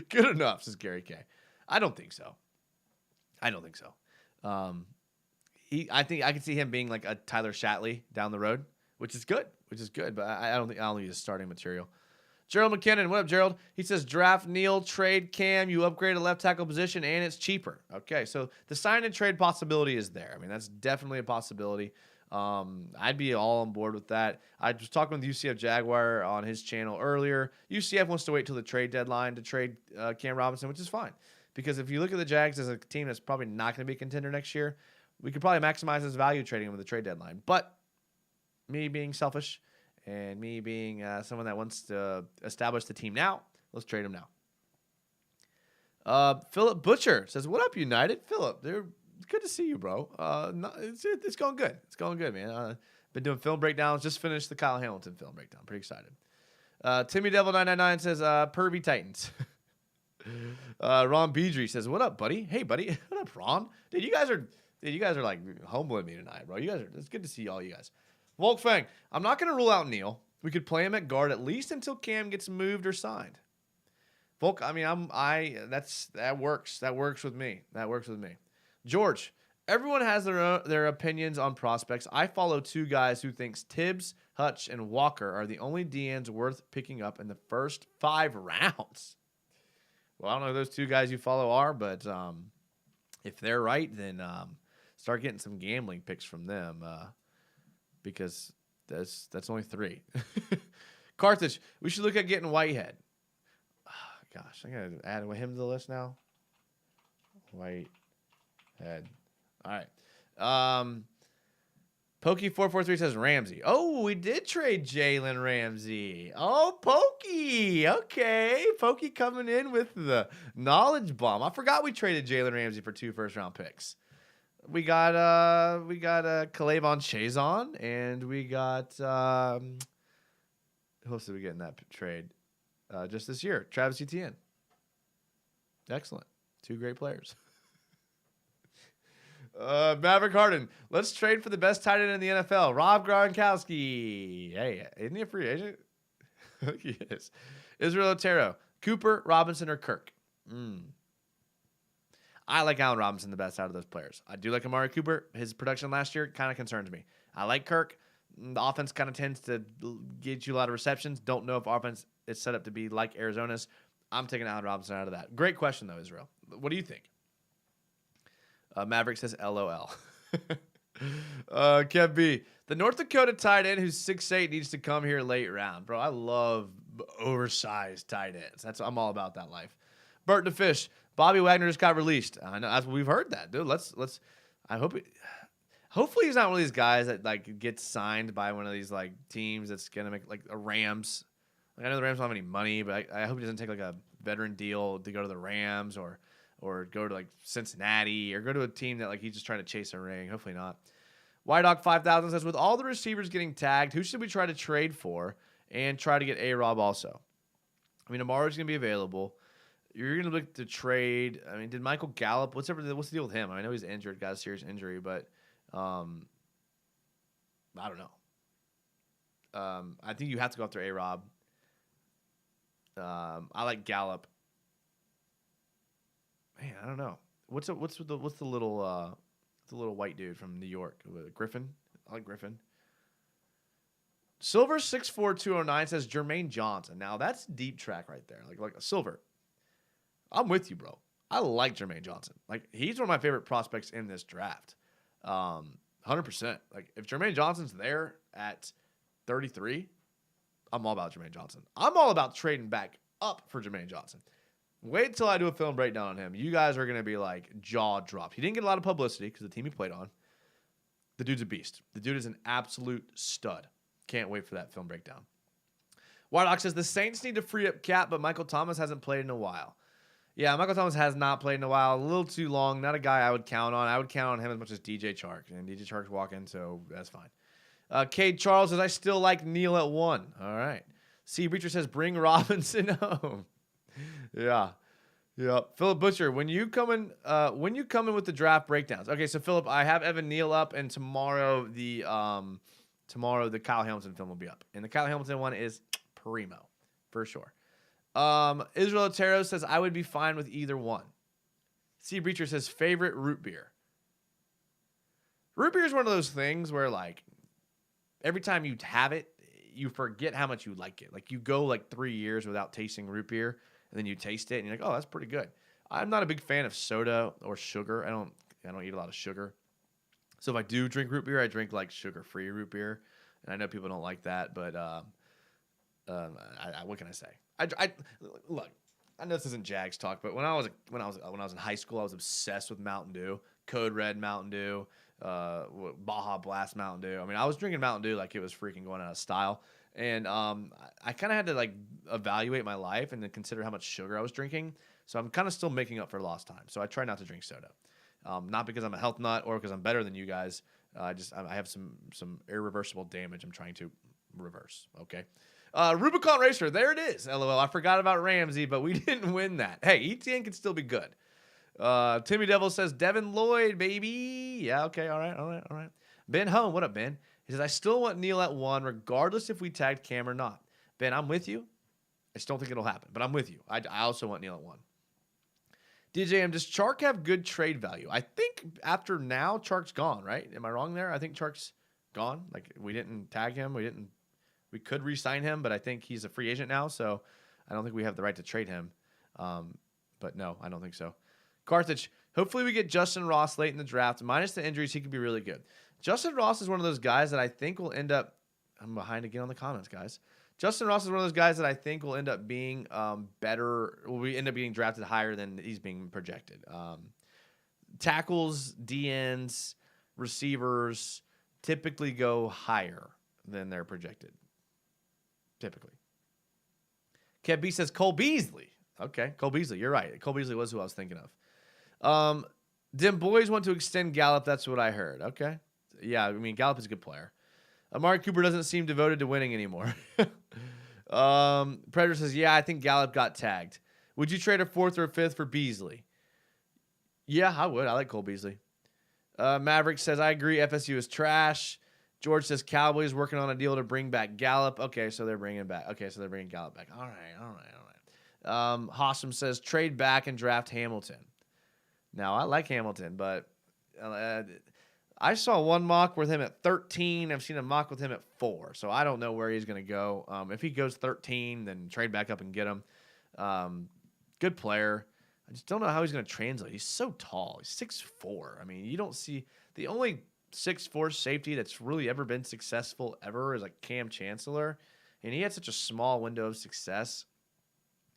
Good enough, says Gary K. I don't think so. I think I can see him being like a Tyler Shatley down the road, which is good. But I don't think he's starting material. Gerald McKinnon, what up, Gerald? He says draft Neal, trade Cam, you upgrade a left tackle position, and it's cheaper. Okay, so the sign and trade possibility is there. I mean, that's definitely a possibility. I'd be all on board with that. I was talking with UCF Jaguar on his channel earlier. UCF wants to wait till the trade deadline to trade Cam Robinson, which is fine. Because if you look at the Jags as a team that's probably not going to be a contender next year, we could probably maximize his value trading him with the trade deadline. But me being selfish and me being someone that wants to establish the team now, let's trade him now. Philip Butcher says, what up, United? Philip, they're good to see you, bro. It's going good. It's going good, man. Been doing film breakdowns. Just finished the Kyle Hamilton film breakdown. Pretty excited. Timmy Devil 999 says, Pervy Titans. Ron Beedry says, what up, buddy? Hey, buddy. What up, Ron? Dude, you guys are like humbling me tonight, bro. It's good to see all you guys. Volk Fang, I'm not going to rule out Neal. We could play him at guard at least until Cam gets moved or signed. Volk, I mean, that works. That works with me. George, everyone has their opinions on prospects. I follow two guys who thinks Tibbs, Hutch, and Walker are the only DNs worth picking up in the first 5 rounds. Well, I don't know who those two guys you follow are, but if they're right, then start getting some gambling picks from them because that's only 3. Carthage, we should look at getting Whitehead. Oh, gosh, I got to add him to the list now. Whitehead. All right. Pokey443 says Ramsey. Oh, we did trade Jalen Ramsey. Oh, Pokey. Okay. Pokey coming in with the knowledge bomb. I forgot we traded Jalen Ramsey for 2 first-round picks. We got Kalavon Chazon, and we got who else did we get in that trade just this year? Travis Etienne. Excellent. 2 great players. Maverick Harden. Let's trade for the best tight end in the NFL. Rob Gronkowski. Hey, isn't he a free agent? I think he is. Israel Otero. Cooper, Robinson, or Kirk? I like Allen Robinson the best out of those players. I do like Amari Cooper. His production last year kind of concerns me. I like Kirk. The offense kind of tends to get you a lot of receptions. Don't know if offense is set up to be like Arizona's. I'm taking Allen Robinson out of that. Great question, though, Israel. What do you think? Maverick says LOL. Kev B. The North Dakota tight end who's 6'8" needs to come here late round. Bro, I love oversized tight ends. I'm all about that life. Bert the Fish. Bobby Wagner just got released. I know we've heard that, dude. I hope hopefully he's not one of these guys that like gets signed by one of these like teams that's gonna make like a Rams. Like, I know the Rams don't have any money, but I hope he doesn't take like a veteran deal to go to the Rams or go to like Cincinnati or go to a team that like he's just trying to chase a ring. Hopefully not. Dog 5000 says, with all the receivers getting tagged, who should we try to trade for and try to get A-Rob also? I mean, Amari's going to be available. You're going to look to trade. I mean, did Michael Gallup, what's the deal with him? I know he's injured, got a serious injury, but I don't know. I think you have to go after A-Rob. I like Gallup. Man, I don't know. What's the little white dude from New York? Griffin? I like Griffin. Silver 64209 says Jermaine Johnson. Now that's deep track right there. Like a Silver. I'm with you, bro. I like Jermaine Johnson. Like he's one of my favorite prospects in this draft. 100%. Like if Jermaine Johnson's there at 33, I'm all about Jermaine Johnson. I'm all about trading back up for Jermaine Johnson. Wait till I do a film breakdown on him. You guys are going to be like jaw dropped. He didn't get a lot of publicity because the team he played on. The dude's a beast. The dude is an absolute stud. Can't wait for that film breakdown. Warlock says the Saints need to free up cap, but Michael Thomas hasn't played in a while. Yeah, Michael Thomas has not played in a while. A little too long. Not a guy I would count on. I would count on him as much as DJ Chark. And DJ Chark's walking, so that's fine. Cade Charles says, I still like Neal at 1. All right. C. Breacher says, bring Robinson home. Yeah. Yeah. Philip Butcher, when you coming with the draft breakdowns? Okay, so Philip, I have Evan Neal up, and tomorrow the Kyle Hamilton film will be up. And the Kyle Hamilton one is primo, for sure. Israel Otero says, I would be fine with either one. C. Breacher says, favorite root beer. Root beer is one of those things where, like, every time you have it, you forget how much you like it. Like, you go, like, 3 years without tasting root beer, and then you taste it, and you're like, oh, that's pretty good. I'm not a big fan of soda or sugar. I don't eat a lot of sugar. So if I do drink root beer, I drink, like, sugar-free root beer. And I know people don't like that, but what can I say? Look. I know this isn't Jags talk, but when I was in high school, I was obsessed with Mountain Dew, Code Red Mountain Dew, Baja Blast Mountain Dew. I mean, I was drinking Mountain Dew like it was freaking going out of style, and I kind of had to like evaluate my life and then consider how much sugar I was drinking. So I'm kind of still making up for lost time. So I try not to drink soda, not because I'm a health nut or because I'm better than you guys. I have some irreversible damage I'm trying to reverse. Okay. Rubicon Racer, there it is. LOL. I forgot about Ramsey, but we didn't win that. Hey, ETN can still be good. Timmy Devil says, Devin Lloyd, baby. Yeah, okay, all right. Ben Home, what up, Ben? He says, I still want Neal at 1, regardless if we tagged Cam or not. Ben, I'm with you. I just don't think it'll happen, but I'm with you. I also want Neal at 1. DJM, does Chark have good trade value? I think after now, Chark's gone, right? Am I wrong there? I think Chark's gone. Like, we didn't tag him. We could re-sign him, but I think he's a free agent now, so I don't think we have the right to trade him. But no, I don't think so. Carthage, hopefully we get Justin Ross late in the draft. Minus the injuries, he could be really good. Justin Ross is one of those guys that I think will end up – I'm behind again on the comments, guys. Justin Ross is one of those guys that I think will end up being better – will end up being drafted higher than he's being projected. Tackles, DNs, receivers typically go higher than they're projected. Typically. Kev B says Cole Beasley. Okay, Cole Beasley. You're right. Cole Beasley was who I was thinking of. Them boys want to extend Gallup. That's what I heard. Okay. Yeah, I mean, Gallup is a good player. Amari Cooper doesn't seem devoted to winning anymore. Predator says, yeah, I think Gallup got tagged. Would you trade a 4th or a 5th for Beasley? Yeah, I would. I like Cole Beasley. Maverick says, I agree. FSU is trash. George says Cowboys working on a deal to bring back Gallup. Okay, so they're bringing Gallup back. All right. Hossam says trade back and draft Hamilton. Now, I like Hamilton, but I saw one mock with him at 13. I've seen a mock with him at 4, so I don't know where he's going to go. If he goes 13, then trade back up and get him. Good player. I just don't know how he's going to translate. He's so tall. He's 6'4". I mean, you don't see – the only – 6'4" safety that's really ever been successful ever is like Cam Chancellor, and he had such a small window of success.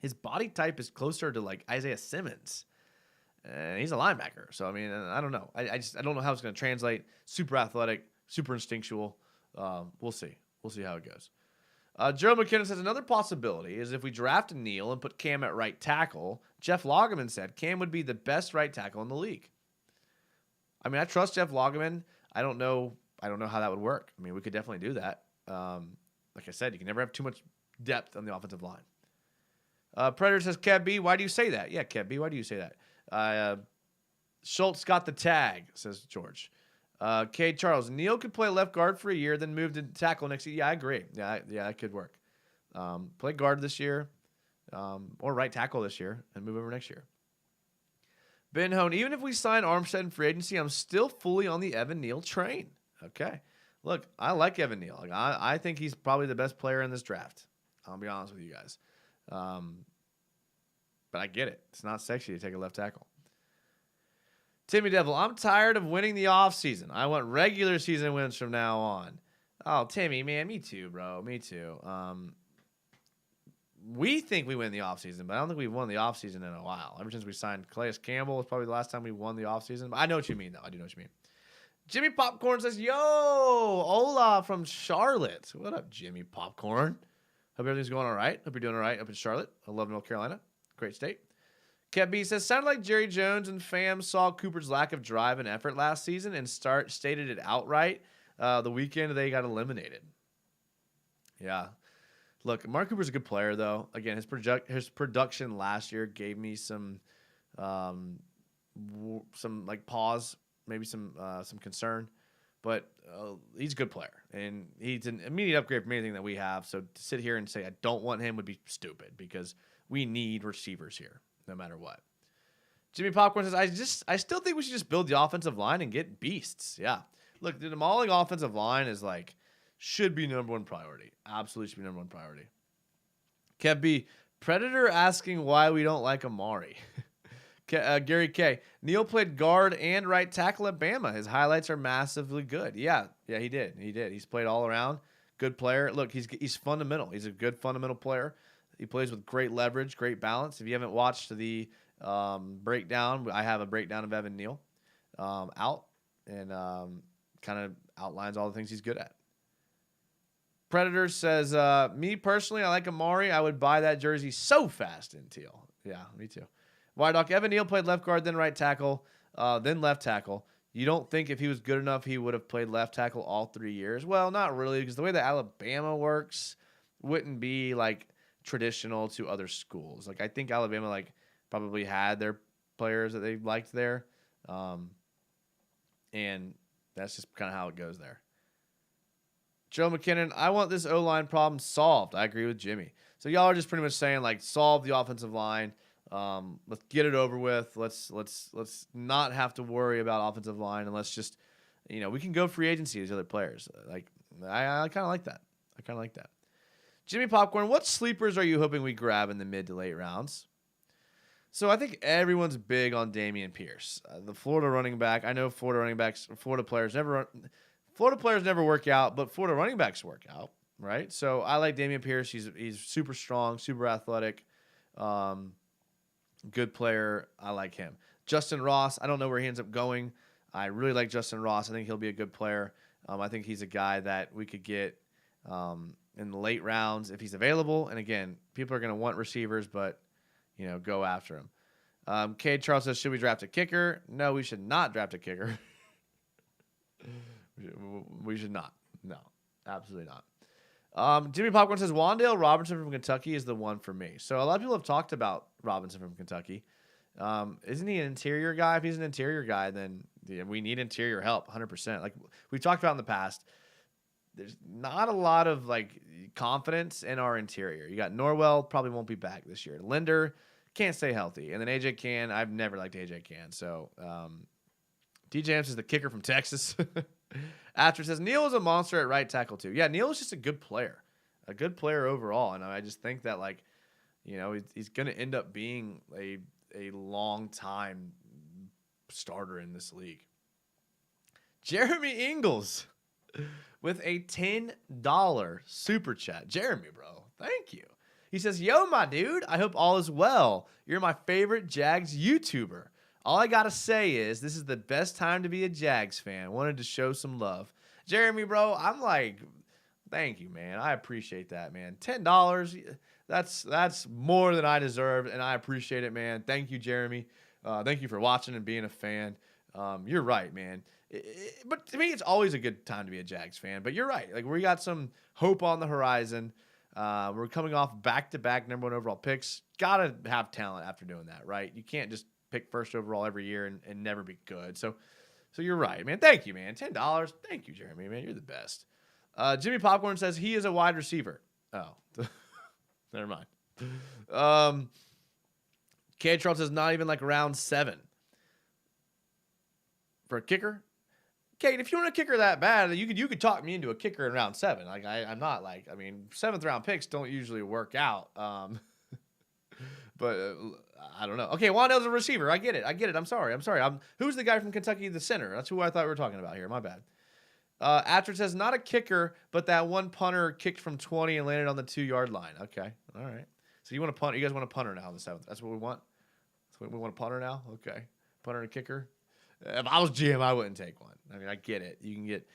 His body type is closer to like Isaiah Simmons, and he's a linebacker. So I mean, I don't know. I don't know how it's going to translate. Super athletic, super instinctual. We'll see. We'll see how it goes. Joe McKinnon says another possibility is if we draft a Neal and put Cam at right tackle. Jeff Lageman said Cam would be the best right tackle in the league. I mean, I trust Jeff Lageman. I don't know how that would work. I mean, we could definitely do that. Like I said, you can never have too much depth on the offensive line. Predator says, Kev B, why do you say that? Yeah, Kev B, why do you say that? Schultz got the tag, says George. K. Charles, Neal could play left guard for a year, then move to tackle next year. Yeah, I agree. Yeah, that could work. Play guard this year, or right tackle this year, and move over next year. Ben Hone, even if we sign Armstead in free agency, I'm still fully on the Evan Neal train. Okay. Look, I like Evan Neal. Like, I think he's probably the best player in this draft. I'll be honest with you guys. But I get it. It's not sexy to take a left tackle. Timmy Devil, I'm tired of winning the offseason. I want regular season wins from now on. Oh, Timmy, man, me too, bro. Me too. We think we win the offseason, but I don't think we've won the offseason in a while. Ever since we signed Calais Campbell, it's probably the last time we won the offseason. But I know what you mean, though. I do know what you mean. Jimmy Popcorn says, yo, hola from Charlotte. What up, Jimmy Popcorn? Hope everything's going all right. Hope you're doing all right up in Charlotte. I love North Carolina. Great state. Kev B says, sounded like Jerry Jones and fam saw Cooper's lack of drive and effort last season and stated it outright the weekend they got eliminated. Yeah. Look, Mark Cooper's a good player, though. Again, his production last year gave me some like pause, maybe some concern. But he's a good player, and he's an immediate upgrade from anything that we have. So to sit here and say I don't want him would be stupid because we need receivers here, no matter what. Jimmy Popcorn says, I still think we should just build the offensive line and get beasts. Yeah. Look, the mauling offensive line is like should be number one priority. Absolutely should be number one priority. Kev B, Predator asking why we don't like Amari. Gary K. Neal played guard and right tackle at Bama. His highlights are massively good. Yeah, he did. He's played all around. Good player. Look, he's fundamental. He's a good fundamental player. He plays with great leverage, great balance. If you haven't watched the breakdown, I have a breakdown of Evan Neal out and kind of outlines all the things he's good at. Predator says, me personally, I like Amari. I would buy that jersey so fast in teal. Yeah, me too. Wydock, Evan Neal played left guard, then right tackle, then left tackle. You don't think if he was good enough, he would have played left tackle all 3 years? Well, not really, because the way that Alabama works wouldn't be like traditional to other schools. Like I think Alabama like probably had their players that they liked there, and that's just kind of how it goes there. Joe McKinnon, I want this O-line problem solved. I agree with Jimmy. So y'all are just pretty much saying like solve the offensive line. Let's get it over with. Let's not have to worry about offensive line, and let's just, we can go free agency as other players. Like I kind of like that. Jimmy Popcorn, what sleepers are you hoping we grab in the mid to late rounds? So I think everyone's big on Dameon Pierce, the Florida running back. I know Florida players never work out, but Florida running backs work out, right? So I like Dameon Pierce. He's super strong, super athletic. Good player. I like him. Justin Ross, I don't know where he ends up going. I really like Justin Ross. I think he'll be a good player. I think he's a guy that we could get in the late rounds if he's available. And again, people are going to want receivers, but go after him. K. Charles says, should we draft a kicker? No, we should not draft a kicker. We should not. No, absolutely not. Jimmy Popcorn says, Wan'Dale Robinson from Kentucky is the one for me. So a lot of people have talked about Robinson from Kentucky. Isn't he an interior guy? If he's an interior guy, then we need interior help 100%. Like we've talked about in the past, there's not a lot of like confidence in our interior. You got Norwell, probably won't be back this year. Linder can't stay healthy. And then AJ Can, I've never liked AJ Can. So DJ Amps is the kicker from Texas. After says Neal is a monster at right tackle too. Yeah, Neal is just a good player overall, and I just think that he's going to end up being a long time starter in this league. Jeremy Ingles with a $10 super chat. Jeremy, bro, thank you. He says, "Yo, my dude, I hope all is well. You're my favorite Jags YouTuber. All I gotta say is this is the best time to be a Jags fan. Wanted to show some love." Jeremy, bro, I'm like, thank you, man. I appreciate that, man. $10, that's more than I deserve, and I appreciate it, man. Thank you, Jeremy. Thank you for watching and being a fan. You're right, man. But to me, it's always a good time to be a Jags fan. But you're right. Like we got some hope on the horizon. We're coming off back-to-back number 1 overall picks. Gotta have talent after doing that, right? You can't just pick first overall every year and never be good. So you're right, man. Thank you, man. $10. Thank you, Jeremy, man. You're the best. Jimmy Popcorn says he is a wide receiver. Oh, never mind. K. Charles says not even like round 7 for a kicker. Kate, if you want a kicker that bad, you could talk me into a kicker in round 7. Like I'm not like, 7th round picks don't usually work out. But I don't know. Okay, Wan'Dale's a receiver. I get it. I'm sorry. Who's the guy from Kentucky, the center? That's who I thought we were talking about here. My bad. Atrid says, not a kicker, but that one punter kicked from 20 and landed on the 2-yard line. Okay. All right. So you want to punt? You guys want a punter now in the 7th? That's what we want? We want a punter now? Okay. Punter and kicker. If I was GM, I wouldn't take one. I get it. You can get.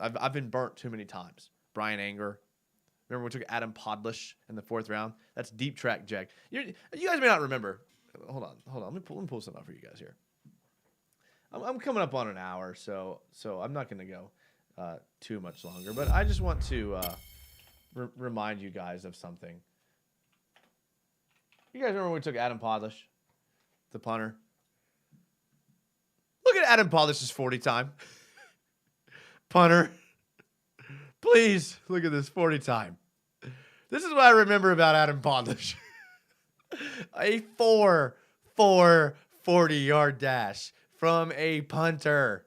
I've been burnt too many times. Brian Anger. Remember we took Adam Podlish in the 4th round? That's deep track Jag. You guys may not remember. hold on. Let me pull something up for you guys here. I'm coming up on an hour, so I'm not gonna go too much longer. But I just want to remind you guys of something. You guys remember when we took Adam Podlish, the punter? Look at Adam Podlish's 40 time. Punter, please look at this 40 time. This is what I remember about Adam Podlish. A 40-yard dash from a punter.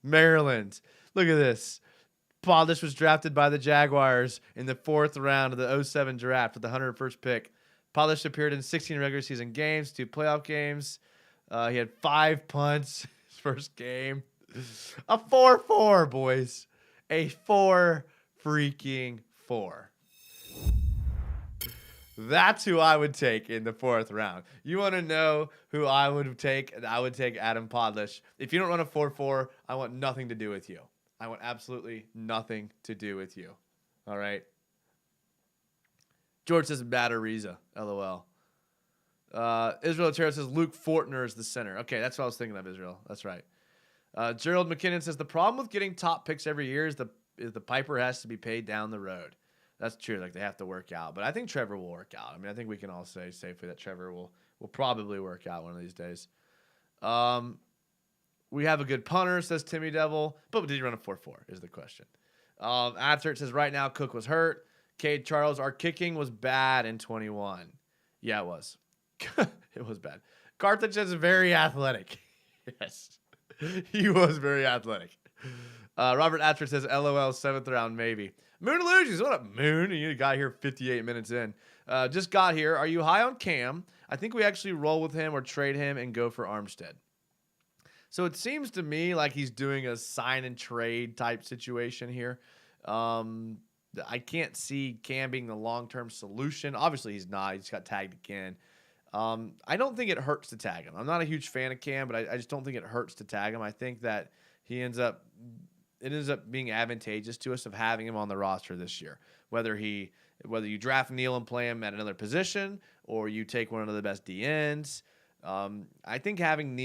Maryland. Look at this. Podlish was drafted by the Jaguars in the 4th round of the 2007 draft with the 101st pick. Podlish appeared in 16 regular season games, 2 playoff games. He had 5 punts his first game. A 4-4, boys. A 4 freaking 4. That's who I would take in the 4th round. You want to know who I would take? I would take Adam Podlish. If you don't run a 4-4, I want nothing to do with you. I want absolutely nothing to do with you. All right? George says Batteriza. LOL. Israel Otero says Luke Fortner is the center. Okay, that's what I was thinking of, Israel. That's right. Gerald McKinnon says the problem with getting top picks every year is the piper has to be paid down the road. That's true. Like, they have to work out. But I think Trevor will work out. I mean, I think we can all say safely that Trevor will probably work out one of these days. We have a good punter, says Timmy Devil. But did he run a 4-4 is the question. Adfert says right now Cook was hurt. Cade Charles, our kicking was bad in 21. Yeah, it was. It was bad. Carthage is very athletic. Yes. He was very athletic. Robert Adfert says LOL 7th round maybe. Moon Illusions, what up, Moon? You got here 58 minutes in. Just got here. Are you high on Cam? I think we actually roll with him or trade him and go for Armstead. So it seems to me like he's doing a sign and trade type situation here. I can't see Cam being the long-term solution. Obviously, he's not. He just got tagged again. I don't think it hurts to tag him. I'm not a huge fan of Cam, but I just don't think it hurts to tag him. I think that it ends up being advantageous to us of having him on the roster this year. Whether you draft Neal and play him at another position or you take one of the best DNs. I think having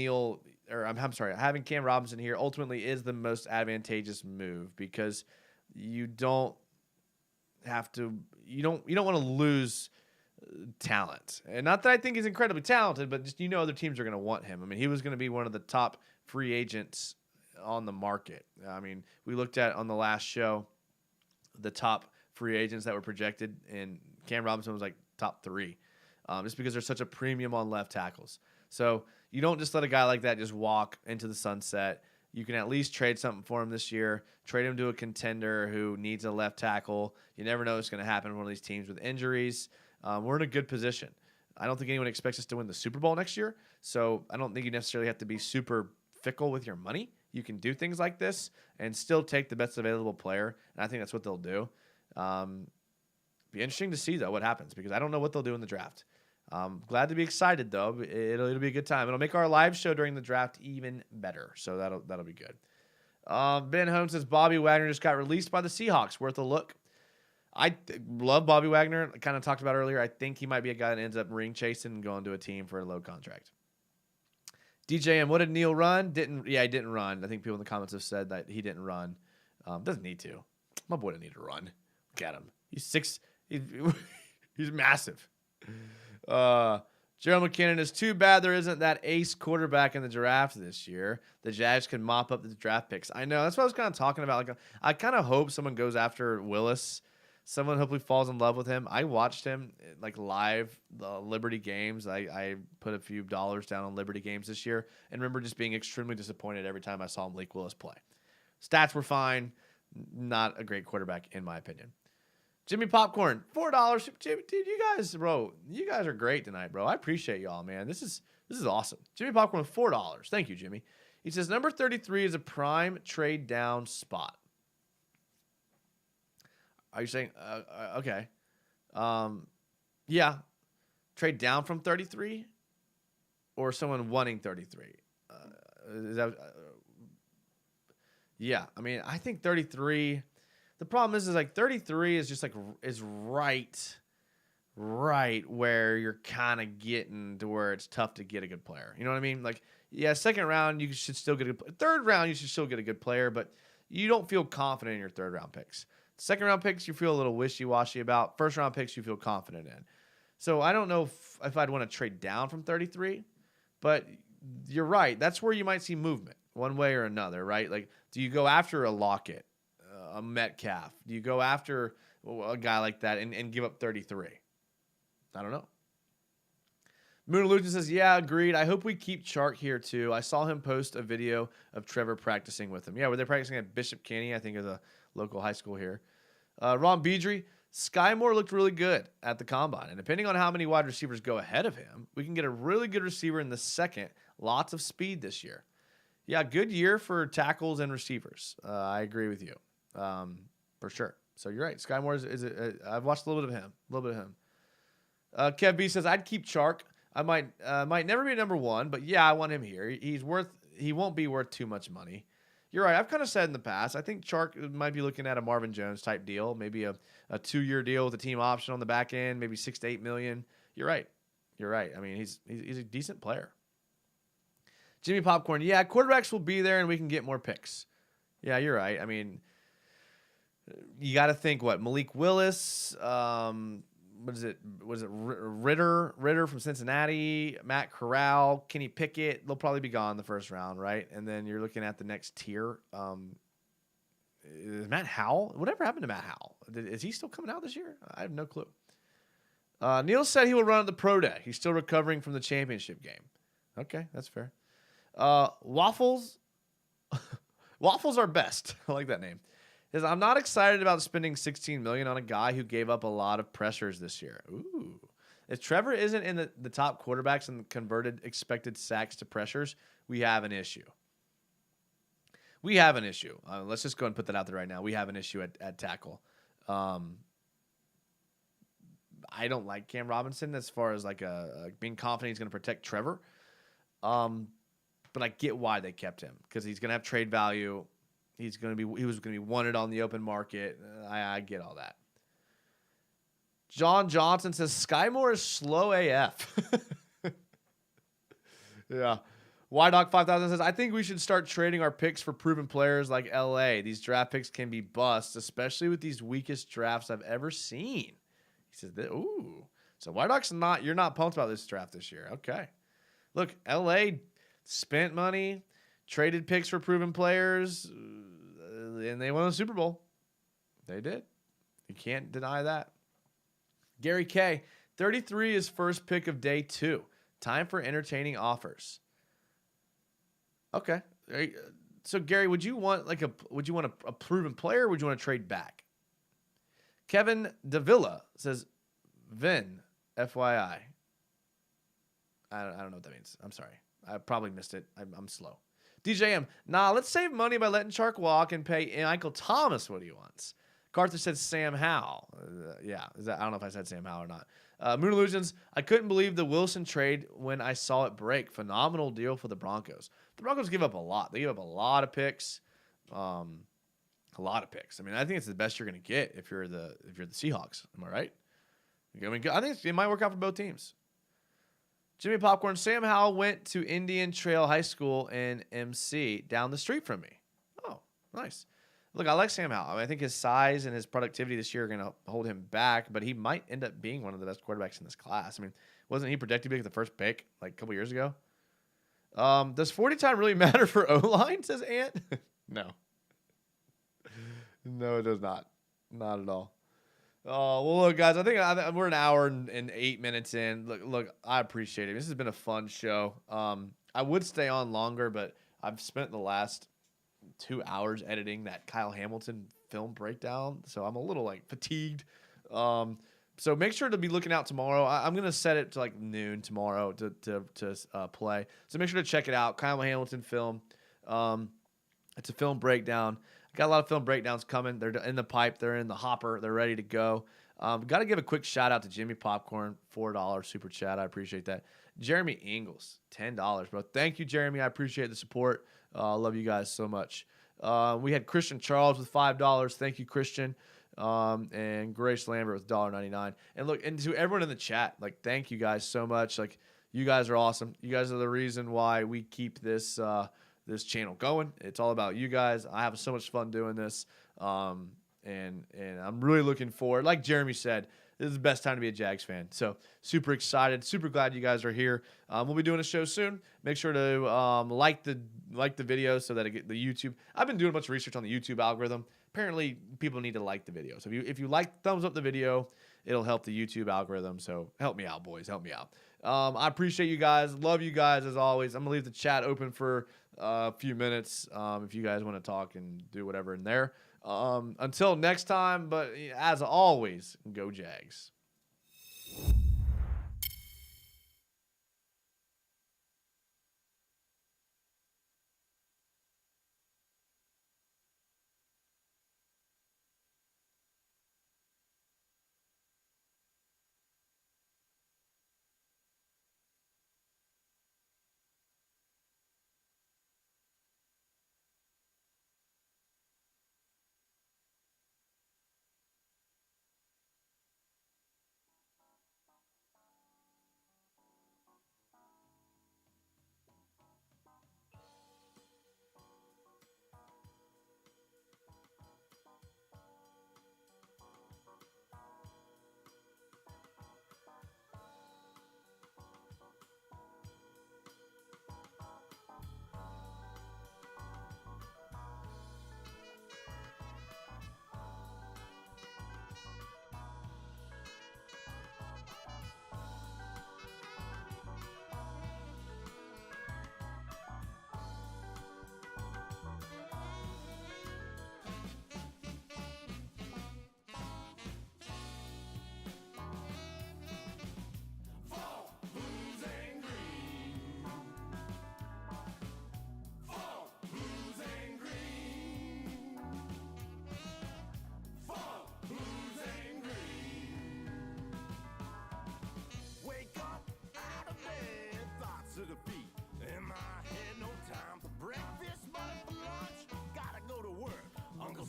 having Cam Robinson here ultimately is the most advantageous move because you don't want to lose talent. And not that I think he's incredibly talented, but just other teams are going to want him. I mean, he was going to be one of the top free agents on the market. I mean, we looked at on the last show the top free agents that were projected, and Cam Robinson was like top 3, just because there's such a premium on left tackles. So you don't just let a guy like that just walk into the sunset. You can at least trade something for him this year. Trade him to a contender who needs a left tackle. You never know what's going to happen in one of these teams with injuries. We're in a good position. I don't think anyone expects us to win the Super Bowl next year, so I don't think you necessarily have to be super fickle with your money. You can do things like this and still take the best available player, and I think that's what they'll do. Be interesting to see, though, what happens, because I don't know what they'll do in the draft. Glad to be excited, though. It'll be a good time. It'll make our live show during the draft even better, so that'll be good. Ben Holmes says Bobby Wagner just got released by the Seahawks. Worth a look. I love Bobby Wagner. I kind of talked about earlier. I think he might be a guy that ends up ring chasing and going to a team for a low contract. DJM, what did Neal run? He didn't run. I think people in the comments have said that he didn't run. Doesn't need to. My boy doesn't need to run. Look at him. He's 6. He's massive. Gerald McKinnon is too bad there isn't that ace quarterback in the draft this year. The Jags can mop up the draft picks. I know. That's what I was kind of talking about. Like, I kind of hope someone goes after Willis. Someone hopefully falls in love with him. I watched him like live, the Liberty games. I put a few dollars down on Liberty games this year and remember just being extremely disappointed every time I saw Malik Willis play. Stats were fine. Not a great quarterback in my opinion. Jimmy Popcorn, $4. Jimmy, dude, you guys are great tonight, bro. I appreciate y'all, man. This is awesome. Jimmy Popcorn with $4. Thank you, Jimmy. He says number 33 is a prime trade down spot. Are you saying okay? Yeah, trade down from 33, or someone wanting 33? Is that? Yeah, I mean, I think 33. The problem is like 33 is just like is right right where you're kind of getting to where it's tough to get a good player. You know what I mean? Like, yeah, second round you should still get a good third round you should still get a good player, but you don't feel confident in your third round picks. Second round picks you feel a little wishy-washy about. First round picks you feel confident in. So I don't know if I'd want to trade down from 33, but you're right. That's where you might see movement one way or another, right? Like, do you go after a Lockett, a Metcalf? Do you go after a guy like that and give up 33? I don't know. Moon Illusion says, yeah, agreed. I hope we keep Chark here too. I saw him post a video of Trevor practicing with him. Yeah, were they practicing at Bishop Kenny? I think is a local high school here. Ron Beedry, Sky Moore looked really good at the combine. And depending on how many wide receivers go ahead of him, we can get a really good receiver in the second. Lots of speed this year. Yeah, good year for tackles and receivers. I agree with you for sure. So you're right. Sky Moore I've watched a little bit of him. Kev B says, I'd keep Chark. I might never be number one, but yeah, I want him here. He won't be worth too much money. You're right. I've kind of said in the past, I think Chark might be looking at a Marvin Jones type deal, maybe a 2-year deal with a team option on the back end, maybe $6 to $8 million. You're right. I mean, he's a decent player. Jimmy Popcorn, yeah, quarterbacks will be there and we can get more picks. Yeah, you're right. I mean, you got to think what Malik Willis, what is it? Ritter from Cincinnati, Matt Corral, Kenny Pickett. They'll probably be gone in the first round, right? And then you're looking at the next tier. Is Matt Howell? Whatever happened to Matt Howell? Is he still coming out this year? I have no clue. Neil said he will run at the pro day. He's still recovering from the championship game. Okay, that's fair. Waffles. Waffles are best. I like that name. Is I'm not excited about spending $16 million on a guy who gave up a lot of pressures this year. Ooh. If Trevor isn't in the top quarterbacks and converted expected sacks to pressures, we have an issue. Let's just go and put that out there right now. We have an issue at tackle. I don't like Cam Robinson as far as like being confident he's going to protect Trevor. But I get why they kept him because he's going to have trade value. He was going to be wanted on the open market. I get all that. John Johnson says Sky Moore is slow AF. Yeah. YDoc 5000 says I think we should start trading our picks for proven players like LA. These draft picks can be busts, especially with these weakest drafts I've ever seen. He says that. Ooh. So YDoc's you're not pumped about this draft this year. Okay. Look, LA spent money, traded picks for proven players, and they won a Super Bowl. They did. You can't deny that. Gary K, 33 is first pick of day 2. Time for entertaining offers. Okay. So Gary, would you want a proven player or would you want to trade back? Kevin Davila says Vin, FYI. I don't know what that means. I'm sorry. I probably missed it. I'm slow. DJM, let's save money by letting Chark walk and pay Michael Thomas what he wants. Carter said Sam Howell. I don't know if I said Sam Howell or not. Moon Illusions, I couldn't believe the Wilson trade when I saw it break. Phenomenal deal for the Broncos. The Broncos give up a lot. They give up a lot of picks. A lot of picks. I mean, I think it's the best you're going to get if you're the Seahawks. Am I right? I mean, I think it might work out for both teams. Jimmy Popcorn, Sam Howell went to Indian Trail High School in MC down the street from me. Oh, nice. Look, I like Sam Howell. I think his size and his productivity this year are going to hold him back, but he might end up being one of the best quarterbacks in this class. I mean, wasn't he projected to be the first pick like a couple years ago? Does 40 time really matter for O-line, says Ant? No. No, it does not. Not at all. Oh, well, look, guys, I think we're an hour and 8 minutes in. Look, I appreciate it. This has been a fun show. I would stay on longer, but I've spent the last 2 hours editing that Kyle Hamilton film breakdown, so I'm a little fatigued. So make sure to be looking out tomorrow. I'm gonna set it to noon tomorrow to play. So make sure to check it out. Kyle Hamilton film. It's a film breakdown. Got a lot of film breakdowns coming. They're in the pipe. They're in the hopper. They're ready to go. Got to give a quick shout out to Jimmy Popcorn, $4 super chat. I appreciate that. Jeremy Ingles, $10, bro. Thank you, Jeremy. I appreciate the support. I love you guys so much. We had Christian Charles with $5. Thank you, Christian. And Grace Lambert with $1.99. And look, and to everyone in the chat, like, thank you guys so much. Like, you guys are awesome. You guys are the reason why we keep this this channel going. It's all about you guys. I have so much fun doing this. And I'm really looking forward. Like Jeremy said, this is the best time to be a Jags fan. So super excited, super glad you guys are here. We'll be doing a show soon. Make sure to like the video so that it get the YouTube. I've been doing a bunch of research on the YouTube algorithm. Apparently, people need to like the video. So if you like, thumbs up the video, it'll help the YouTube algorithm. So help me out, boys. Help me out. I appreciate you guys. Love you guys as always. I'm gonna leave the chat open for a few minutes if you guys want to talk and do whatever in there. Until next time, but as always, go Jags.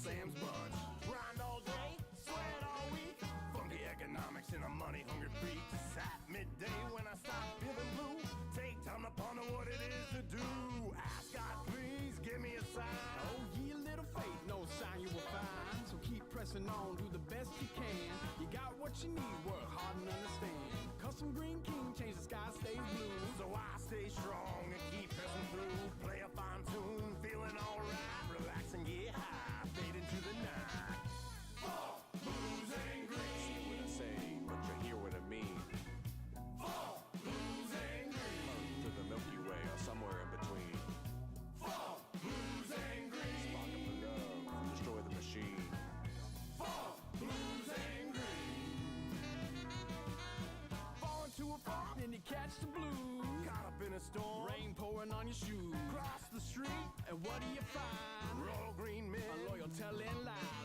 Sam's bunch. Grind all day, sweat all week. Funky economics in a money-hungry freak. At midday when I stop feeling blue, take time to ponder what it is to do. Ask God, please give me a sign. Oh, ye little faith, no sign you will find. So keep pressing on, do the best you can. You got what you need, work hard and understand. Custom Green King, change the sky, stays blue. So I stay strong and keep pressing through. Play a fine tune, feeling alright. Relax and get high, fade into the night. Fall, blues and green. What I say, but you hear what I mean. Fall, blues and green. To the Milky Way or somewhere in between. Fall, blues and green. Spark up the love, destroy the machine. Fall, blues and green. Fall into a fog and you catch the blues. Caught up in a storm. Rain pouring on your shoes. Cross the street. And what do you find? Royal green men. A loyal telling lie.